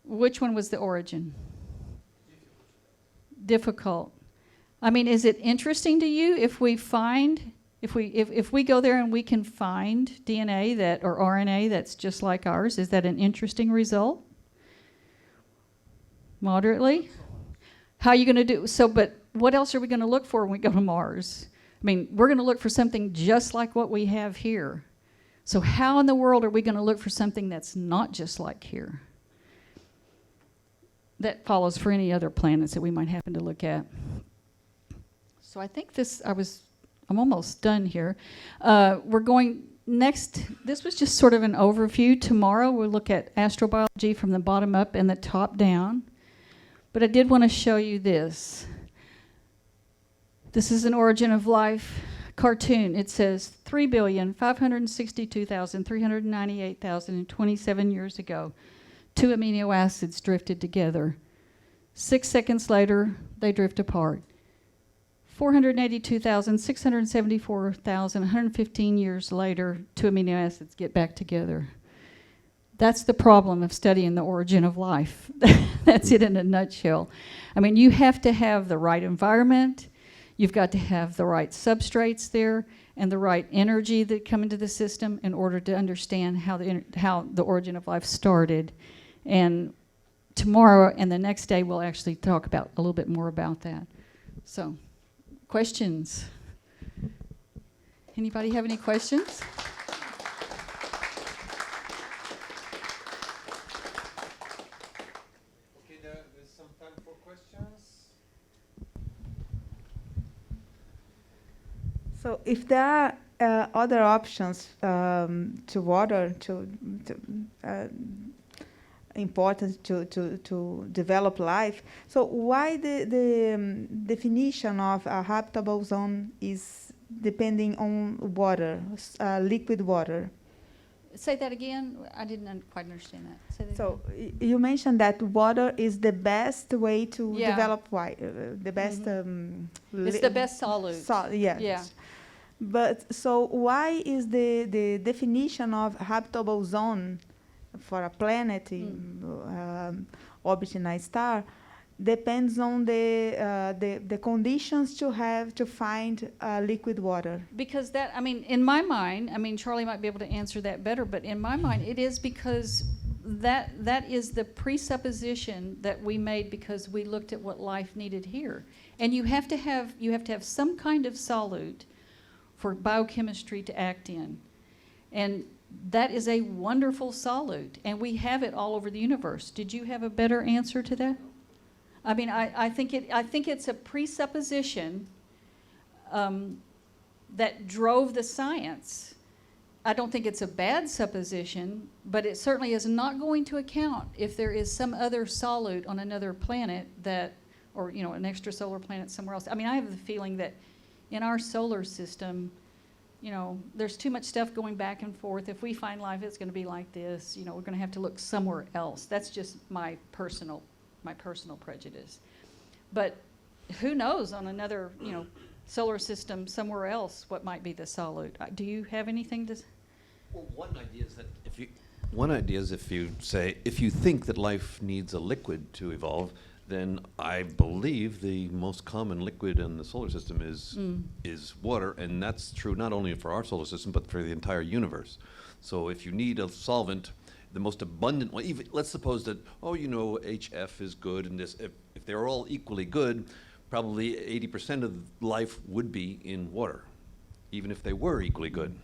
Which one was the origin? Difficult. I mean, is it interesting to you if we find, if we go there and we can find DNA that or RNA that's just like ours? Is that an interesting result? Moderately. How are you going to do so? But what else are we going to look for when we go to Mars? I mean, we're going to look for something just like what we have here. So how in the world are we going to look for something that's not just like here? That follows for any other planets that we might happen to look at. So I think I'm almost done here. We're going next, this was just sort of an overview. Tomorrow we'll look at astrobiology from the bottom up and the top down. But I did want to show you this. This is an origin of life cartoon. It says 3,562,398,027 years ago. 2 amino acids drifted together. 6 seconds later, they drift apart. 482,674,115 years later, 2 amino acids get back together. That's the problem of studying the origin of life. That's it in a nutshell. I mean, you have to have the right environment. You've got to have the right substrates there and the right energy that come into the system in order to understand how the origin of life started. And tomorrow and the next day, we'll actually talk about a little bit more about that. So, questions? Anybody have any questions? Okay, there is some time for questions. So if there are other options to water, important to develop life, so why the definition of a habitable zone is depending on water, liquid water? Say that again. I didn't quite understand that. Say that So again. you mentioned that water is the best way to Yeah. develop the best. It's the best solute. Yes. Yeah. But so why is the definition of habitable zone for a planet orbiting a star depends on the conditions to find liquid water? Because that, I mean, in my mind, I mean, Charlie might be able to answer that better, but in my mind, it is because that is the presupposition that we made because we looked at what life needed here. And you have to have some kind of solute for biochemistry to act in. And that is a wonderful solute, and we have it all over the universe. Did you have a better answer to that? I mean, I think it's a presupposition that drove the science. I don't think it's a bad supposition, but it certainly is not going to account if there is some other solute on another planet that, or you know, an extrasolar planet somewhere else. I mean, I have the feeling that in our solar system, you know, there's too much stuff going back and forth. If we find life, it's going to be like this. You know, we're going to have to look somewhere else. That's just my personal prejudice. But who knows on another, you know, solar system somewhere else what might be the solute? Do you have anything to? Well, one idea is if you say, if you think that life needs a liquid to evolve, then I believe the most common liquid in the solar system is water, and that's true not only for our solar system, but for the entire universe. So if you need a solvent, the most abundant one, even, let's suppose that, oh, you know, HF is good, and this, if they're all equally good, probably 80% of life would be in water, even if they were equally good.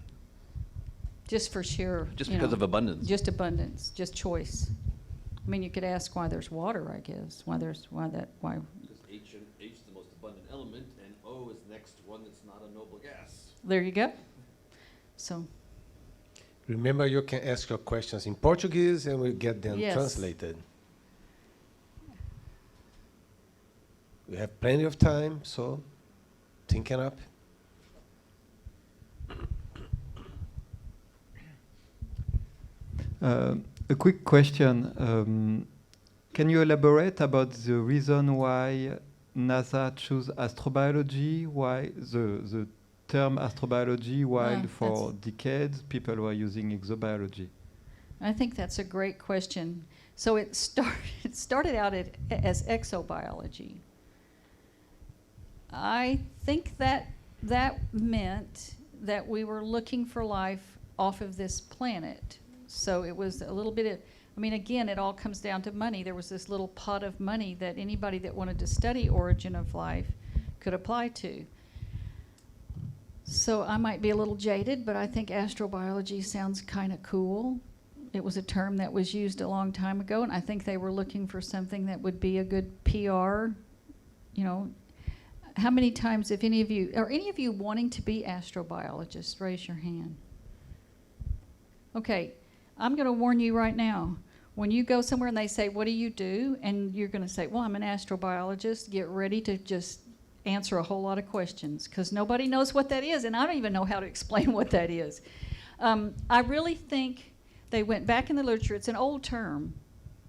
Just for sheer, Just you because know, of abundance. Just abundance, just choice. I mean, you could ask why there's water, I guess. Why? Because H is the most abundant element, and O is the next one that's not a noble gas. There you go. So, Remember, you can ask your questions in Portuguese and we'll get them Yes. translated. We have plenty of time, so think it up. A quick question. Can you elaborate about the reason why NASA chose astrobiology, why the term astrobiology, while for decades people were using exobiology? I think that's a great question. So it started out as exobiology. I think that meant that we were looking for life off of this planet. So it was a little bit of, I mean, again, it all comes down to money. There was this little pot of money that anybody that wanted to study origin of life could apply to. So I might be a little jaded, but I think astrobiology sounds kind of cool. It was a term that was used a long time ago, and I think they were looking for something that would be a good PR. You know, how many times, if any of you wanting to be astrobiologists, raise your hand. Okay, I'm going to warn you right now. When you go somewhere and they say, what do you do? And you're going to say, well, I'm an astrobiologist. Get ready to just answer a whole lot of questions because nobody knows what that is, and I don't even know how to explain what that is. I really think they went back in the literature. It's an old term.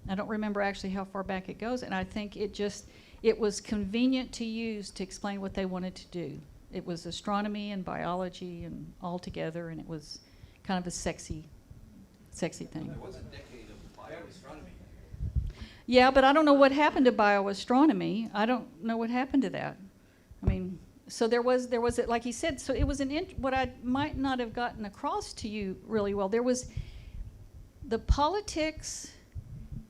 I don't remember actually how far back it goes, and I think it was convenient to use to explain what they wanted to do. It was astronomy and biology and all together, and it was kind of a sexy thing. There was a decade of bioastronomy. Yeah, but I don't know what happened to bioastronomy. I don't know what happened to that. I mean, so there was like he said. So it was what I might not have gotten across to you really well. There was the politics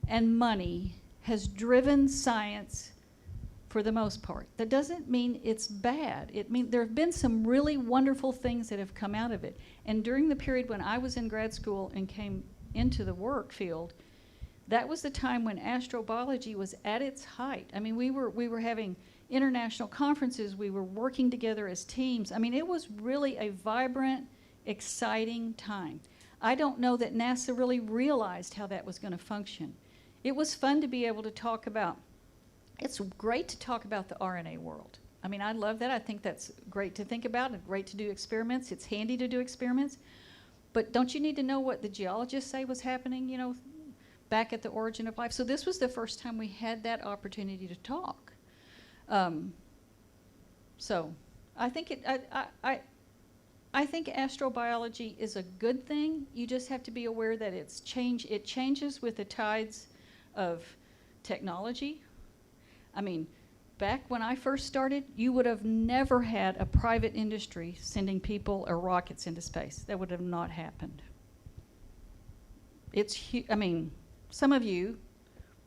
and money has driven science for the most part. That doesn't mean it's bad. It means there have been some really wonderful things that have come out of it. And during the period when I was in grad school and came into the work field, that was the time when astrobiology was at its height. I mean, we were having international conferences. We were working together as teams. I mean, it was really a vibrant, exciting time. I don't know that NASA really realized how that was going to function. It was fun to be able to talk about. It's great to talk about the RNA world. I mean, I love that. I think that's great to think about and great to do experiments. It's handy to do experiments. But don't you need to know what the geologists say was happening, you know, back at the origin of life? So this was the first time we had that opportunity to talk. So I think I think astrobiology is a good thing. You just have to be aware that it changes with the tides of technology. I mean, back when I first started, you would have never had a private industry sending people or rockets into space. That would have not happened. I mean, some of you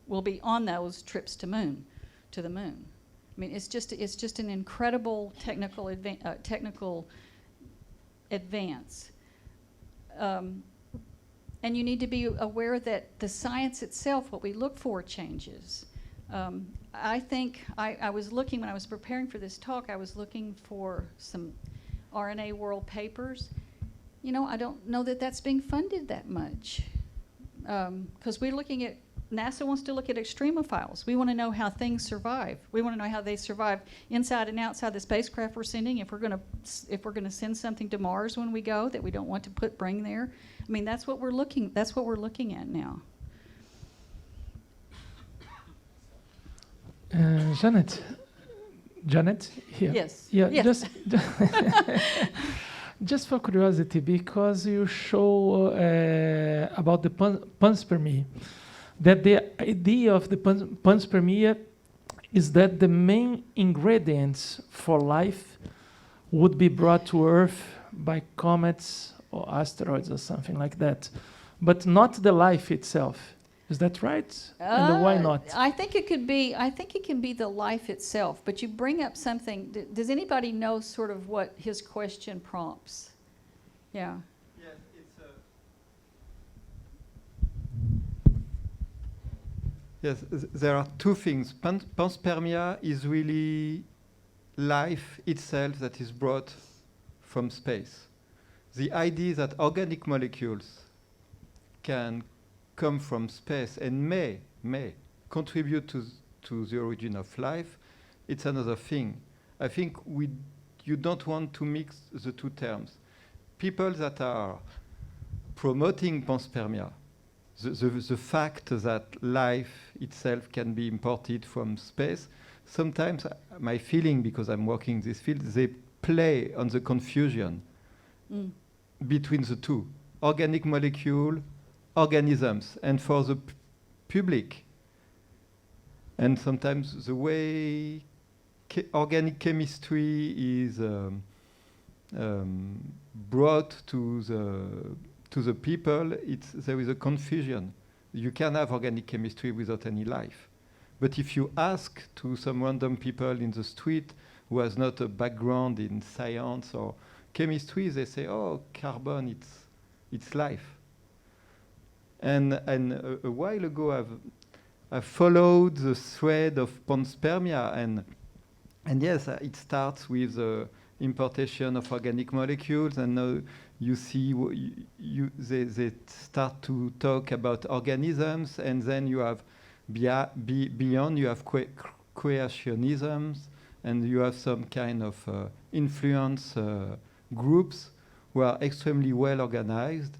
will be on those trips to the moon. I mean, it's just an incredible technical advance. And you need to be aware that the science itself, what we look for, changes. I think I was looking, when I was preparing for this talk, I was looking for some RNA world papers. You know, I don't know that that's being funded that much. Because we're looking at, NASA wants to look at extremophiles. We want to know how things survive. We want to know how they survive inside and outside the spacecraft we're sending. If we're going to send something to Mars when we go that we don't want to bring there. I mean, that's what we're looking at now. Janet, here. Yes. Yeah. Yes. Just for curiosity, because you show about the Panspermia, that the idea of the Panspermia is that the main ingredients for life would be brought to Earth by comets or asteroids or something like that, but not the life itself. Is that right? And why not? I think it can be the life itself, but you bring up something. Does anybody know sort of what his question prompts? Yeah. Yes, yes, there are two things. Panspermia is really life itself that is brought from space. The idea that organic molecules can come from space and may contribute to the origin of life, it's another thing. I think you don't want to mix the two terms. People that are promoting panspermia, the fact that life itself can be imported from space, sometimes my feeling, because I'm working in this field, they play on the confusion between the two. Organic molecule, organisms, and for the public, and sometimes the way organic chemistry is brought to the people, there is a confusion. You can have organic chemistry without any life. But if you ask to some random people in the street who has not a background in science or chemistry, they say, oh, carbon, it's life. And a while ago, I've followed the thread of panspermia, and yes, it starts with the importation of organic molecules, and now you see they start to talk about organisms, and then you have beyond you have creationisms, and you have some kind of influence groups who are extremely well organized,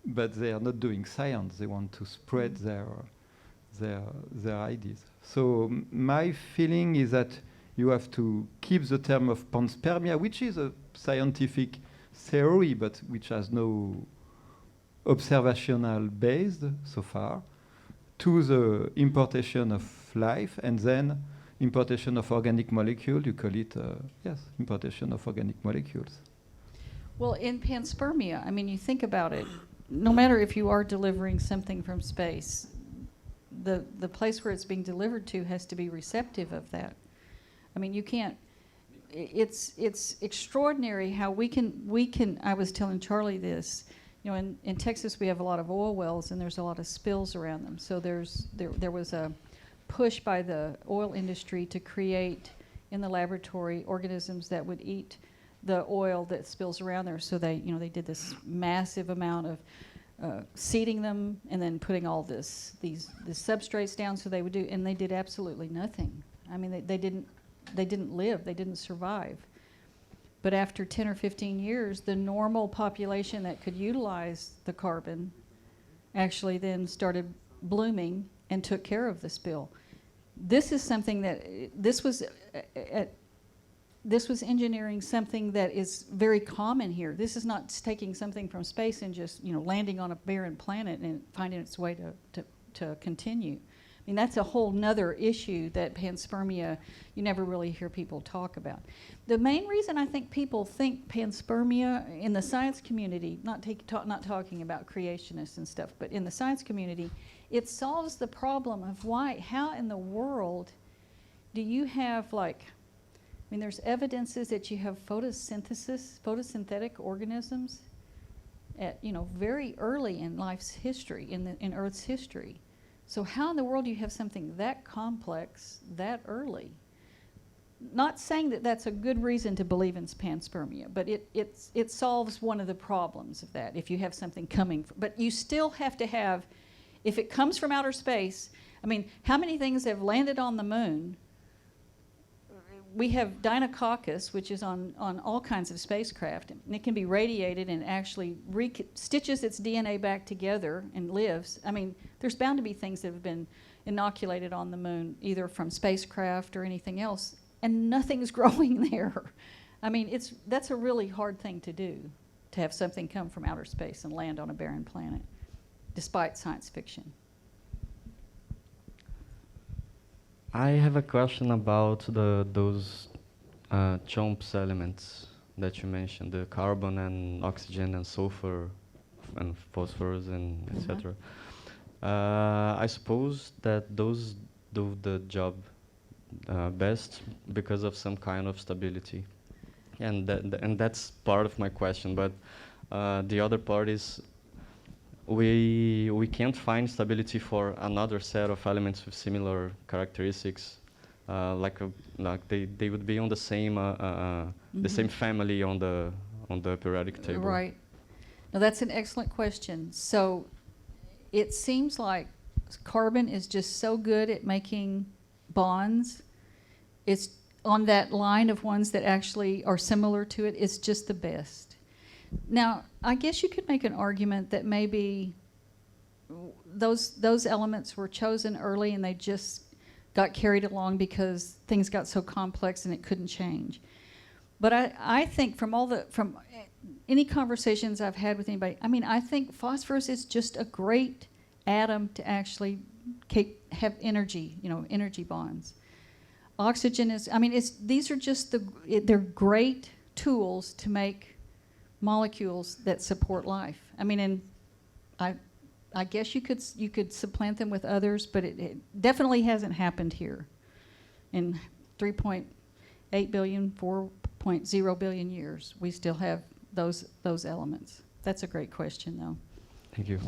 but they are not doing science. They want to spread their ideas. So my feeling is that you have to keep the term of panspermia, which is a scientific theory, but which has no observational base so far, to the importation of life, and then importation of organic molecules. You call it, yes, importation of organic molecules. Well, in panspermia, I mean, you think about it, no matter if you are delivering something from space, the place where it's being delivered to has to be receptive of that. I mean, you can't. It's extraordinary how we can. I was telling Charlie this. You know, in Texas we have a lot of oil wells and there's a lot of spills around them. So there was a push by the oil industry to create in the laboratory organisms that would eat the oil that spills around there. So they did this massive amount of seeding them and then putting all these substrates down so they would do, and they did absolutely nothing. I mean, they didn't live, they didn't survive. But after 10 or 15 years, the normal population that could utilize the carbon actually then started blooming and took care of the spill. This is something that, this was engineering something that is very common here. This is not taking something from space and just, landing on a barren planet and finding its way to continue. I mean, that's a whole nother issue that panspermia, you never really hear people talk about. The main reason I think people think panspermia in the science community, not talking about creationists and stuff, but in the science community, it solves the problem of how in the world do you have there's evidences that you have photosynthetic organisms at, very early in life's history, in Earth's history. So how in the world do you have something that complex that early? Not saying that that's a good reason to believe in panspermia, but it solves one of the problems of that if you have something coming. But you still have to have, if it comes from outer space, I mean, how many things have landed on the moon? We have Dinococcus, which is on all kinds of spacecraft, and it can be radiated and actually stitches its DNA back together and lives. I mean, there's bound to be things that have been inoculated on the moon, either from spacecraft or anything else, and nothing's growing there. I mean, that's a really hard thing to do, to have something come from outer space and land on a barren planet, despite science fiction. I have a question about those CHOMPs elements that you mentioned, the carbon and oxygen and sulfur and phosphorus and etc. I suppose that those do the job best because of some kind of stability, and that's part of my question. But the other part is we can't find stability for another set of elements with similar characteristics, like they would be on the same the same family on the periodic table. Right. Now that's an excellent question. So it seems like carbon is just so good at making bonds. It's on that line of ones that actually are similar to it. It's just the best. Now, I guess you could make an argument that maybe those elements were chosen early and they just got carried along because things got so complex and it couldn't change. But I think from any conversations I've had with anybody, I mean, I think phosphorus is just a great atom to actually have energy, energy bonds. Oxygen is, I mean, these are just they're great tools to make molecules that support life. I mean, and I guess you could supplant them with others, but it definitely hasn't happened here. In 3.8 billion, 4.0 billion years, we still have those elements. That's a great question, though. Thank you.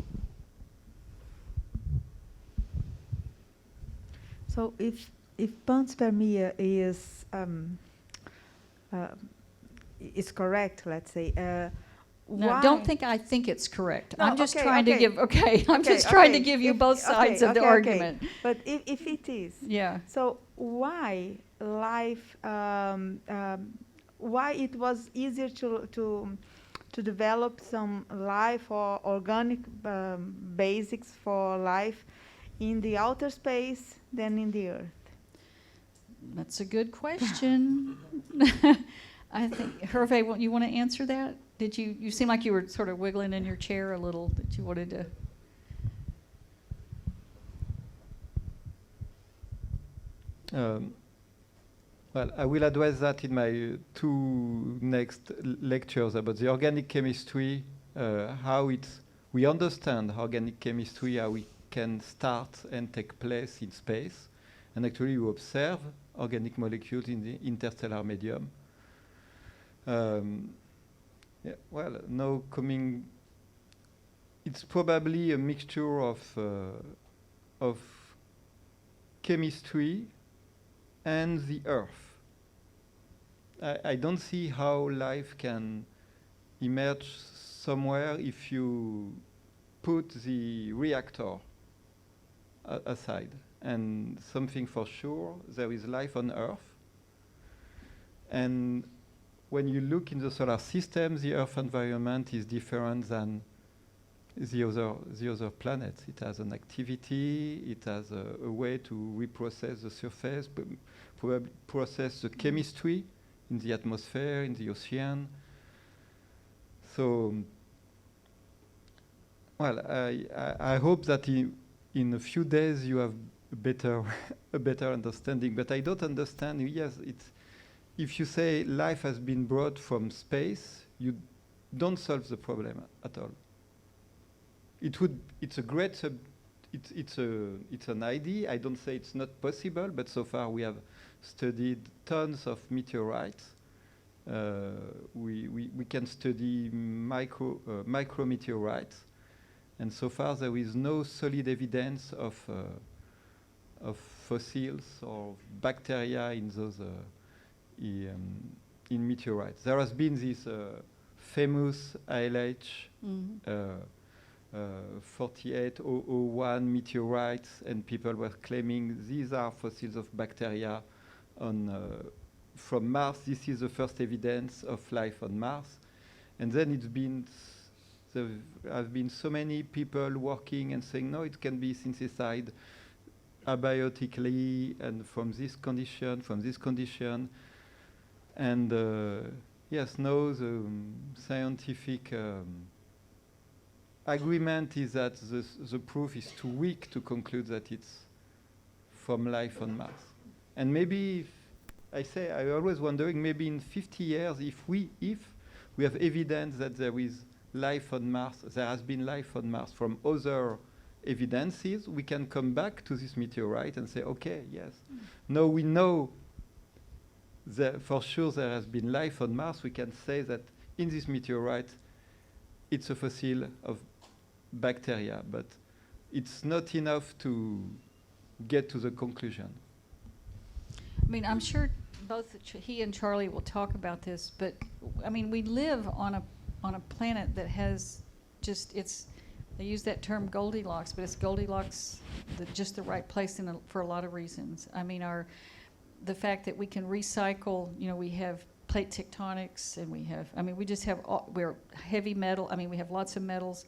So if panspermia is correct, let's say. No, don't think I think it's correct. No, I'm just trying to give. I'm just trying to give you both sides of the argument. But if it is, yeah. So why life? Why it was easier to develop some life or organic basics for life in the outer space than in the Earth? That's a good question. I think, Hervé, you want to answer that? Did you seem like you were sort of wiggling in your chair a little, that you wanted to. Well, I will address that in my two next lectures about the organic chemistry, how we understand organic chemistry, how we can start and take place in space. And actually, you observe organic molecules in the interstellar medium. Yeah, well, now coming, it's probably a mixture of chemistry and the Earth. I don't see how life can emerge somewhere if you put the reactor aside. And something for sure, there is life on Earth. And when you look in the solar system, the Earth environment is different than the other planets. It has an activity, it has a way to reprocess the surface, probably process the chemistry in the atmosphere, in the ocean. So, well, I hope that in a few days you have a better understanding. But I don't understand. Yes, if you say life has been brought from space, you don't solve the problem at all. It's a great it's an idea. I don't say it's not possible, but so far we have studied tons of meteorites. We can study micrometeorites, and so far there is no solid evidence of fossils or bacteria in those in meteorites. There has been this famous ALH 4801 meteorites, and people were claiming these are fossils of bacteria from Mars. This is the first evidence of life on Mars. And then there have been so many people working and saying, no, it can be synthesized abiotically and from this condition. And yes, now the scientific agreement is that the proof is too weak to conclude that it's from life on Mars. And maybe, I always wondering, maybe in 50 years, if we have evidence that there is life on Mars, there has been life on Mars from other evidences, we can come back to this meteorite and say, okay, yes, now we know that for sure there has been life on Mars. We can say that in this meteorite, it's a fossil of bacteria, but it's not enough to get to the conclusion. I mean, I'm sure both he and Charlie will talk about this, but I mean, we live on a planet that has they use that term Goldilocks, but it's Goldilocks, just the right place for a lot of reasons. I mean, the fact that we can recycle, we have plate tectonics, and we're heavy metal. I mean, we have lots of metals.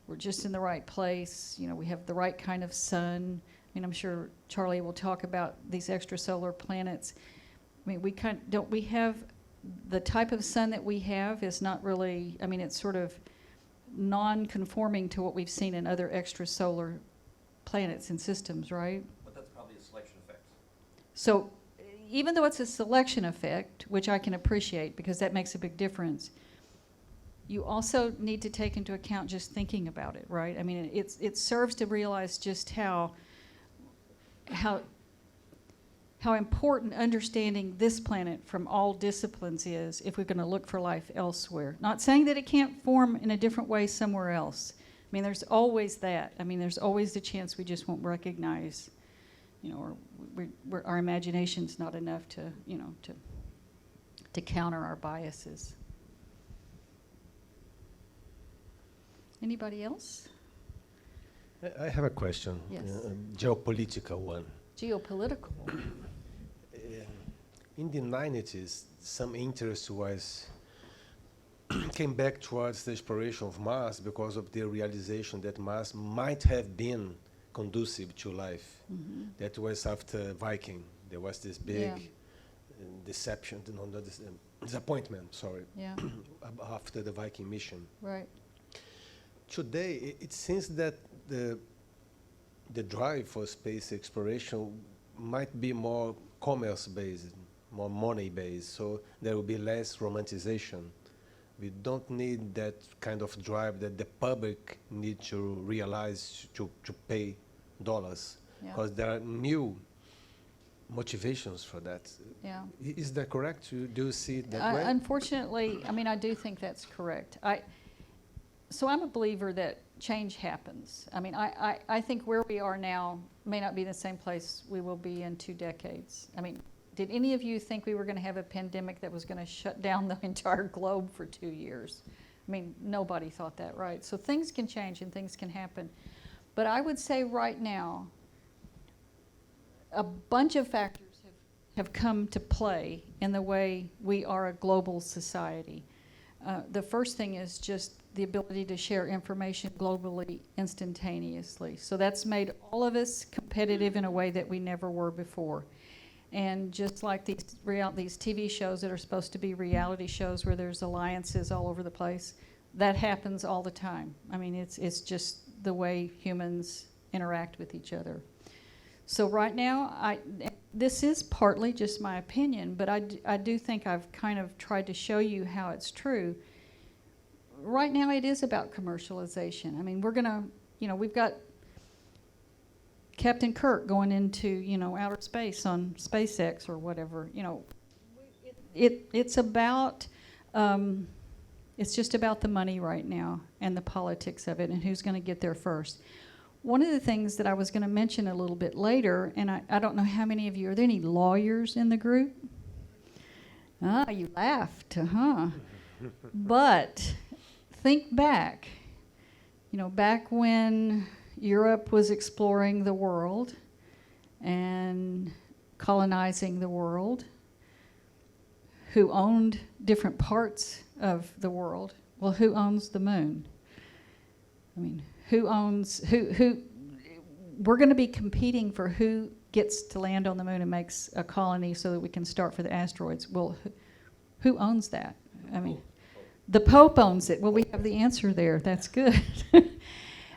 We're just in the right place. We have the right kind of sun. I mean, I'm sure Charlie will talk about these extrasolar planets. I mean, don't we have the type of sun that we have is not really, I mean, it's sort of non-conforming to what we've seen in other extrasolar planets and systems, right? But that's probably a selection effect. So even though it's a selection effect, which I can appreciate because that makes a big difference, you also need to take into account just thinking about it, right? I mean, it serves to realize just how important understanding this planet from all disciplines is if we're going to look for life elsewhere. Not saying that it can't form in a different way somewhere else. I mean, there's always that. I mean, there's always the chance we just won't recognize, or our imagination's not enough to counter our biases. Anybody else? I have a question. Yes. Geopolitical one. Geopolitical. In the 90s, some interest came back towards the exploration of Mars because of the realization that Mars might have been conducive to life. Mm-hmm. That was after Viking. There was this big disappointment, sorry, after the Viking mission. Right. Today, it seems that the drive for space exploration might be more commerce-based, more money-based, so there will be less romanticization. We don't need that kind of drive that the public need to realize to pay dollars, Yeah. because there are new motivations for that. Yeah. Is that correct? Do you see it that way? Unfortunately, I mean, I do think that's correct. So I'm a believer that change happens. I mean, I think where we are now may not be the same place we will be in 2 decades. I mean, did any of you think we were going to have a pandemic that was going to shut down the entire globe for 2 years? I mean, nobody thought that, right? So things can change and things can happen. But I would say right now, a bunch of factors have come to play in the way we are a global society. The first thing is just the ability to share information globally instantaneously. So that's made all of us competitive in a way that we never were before. And just like these TV shows that are supposed to be reality shows where there's alliances all over the place, that happens all the time. I mean, it's just the way humans interact with each other. So right now, this is partly just my opinion, but I do think I've kind of tried to show you how it's true. Right now, it is about commercialization. I mean, we're going to, we've got Captain Kirk going into, outer space on SpaceX or whatever. It's about, it's just about the money right now and the politics of it and who's going to get there first. One of the things that I was going to mention a little bit later, and I don't know how many of you, are there any lawyers in the group? Ah, you laughed, huh? But think back, back when Europe was exploring the world and colonizing the world, who owned different parts of the world? Well, who owns the moon? I mean, who we're going to be competing for who gets to land on the moon and makes a colony so that we can start for the asteroids. Well, who owns that? I mean, the Pope owns it. Well, we have the answer there. That's good.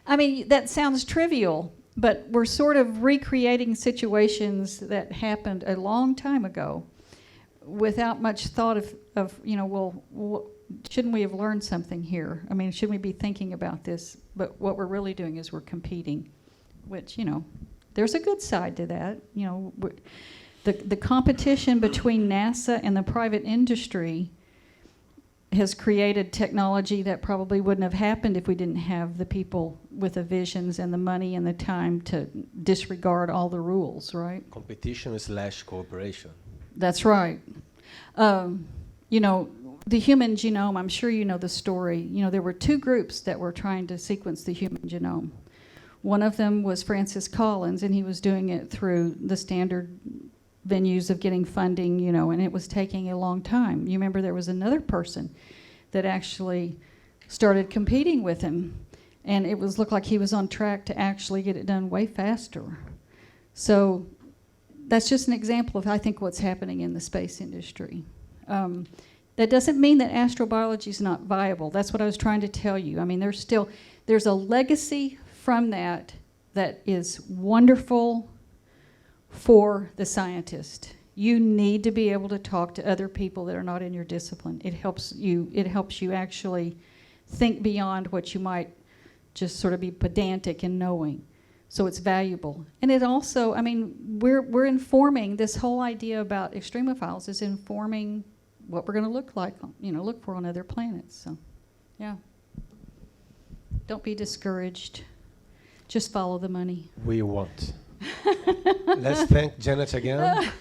I mean, that sounds trivial, but we're sort of recreating situations that happened a long time ago without much thought of shouldn't we have learned something here? I mean, shouldn't we be thinking about this? But what we're really doing is we're competing, which, there's a good side to that. The competition between NASA and the private industry has created technology that probably wouldn't have happened if we didn't have the people with the visions and the money and the time to disregard all the rules, right? Competition / cooperation. That's right. The human genome, I'm sure you know the story. There were 2 groups that were trying to sequence the human genome. One of them was Francis Collins, and he was doing it through the standard venues of getting funding, and it was taking a long time. You remember there was another person that actually started competing with him, and it looked like he was on track to actually get it done way faster. So that's just an example of, I think, what's happening in the space industry. That doesn't mean that astrobiology is not viable. That's what I was trying to tell you. I mean, there's a legacy from that is wonderful for the scientist. You need to be able to talk to other people that are not in your discipline. It helps you actually think beyond what you might just sort of be pedantic in knowing. So it's valuable. And it also, we're informing, this whole idea about extremophiles is informing what we're going to look for on other planets. So, yeah. Don't be discouraged. Just follow the money. We won't. Let's thank Janet again.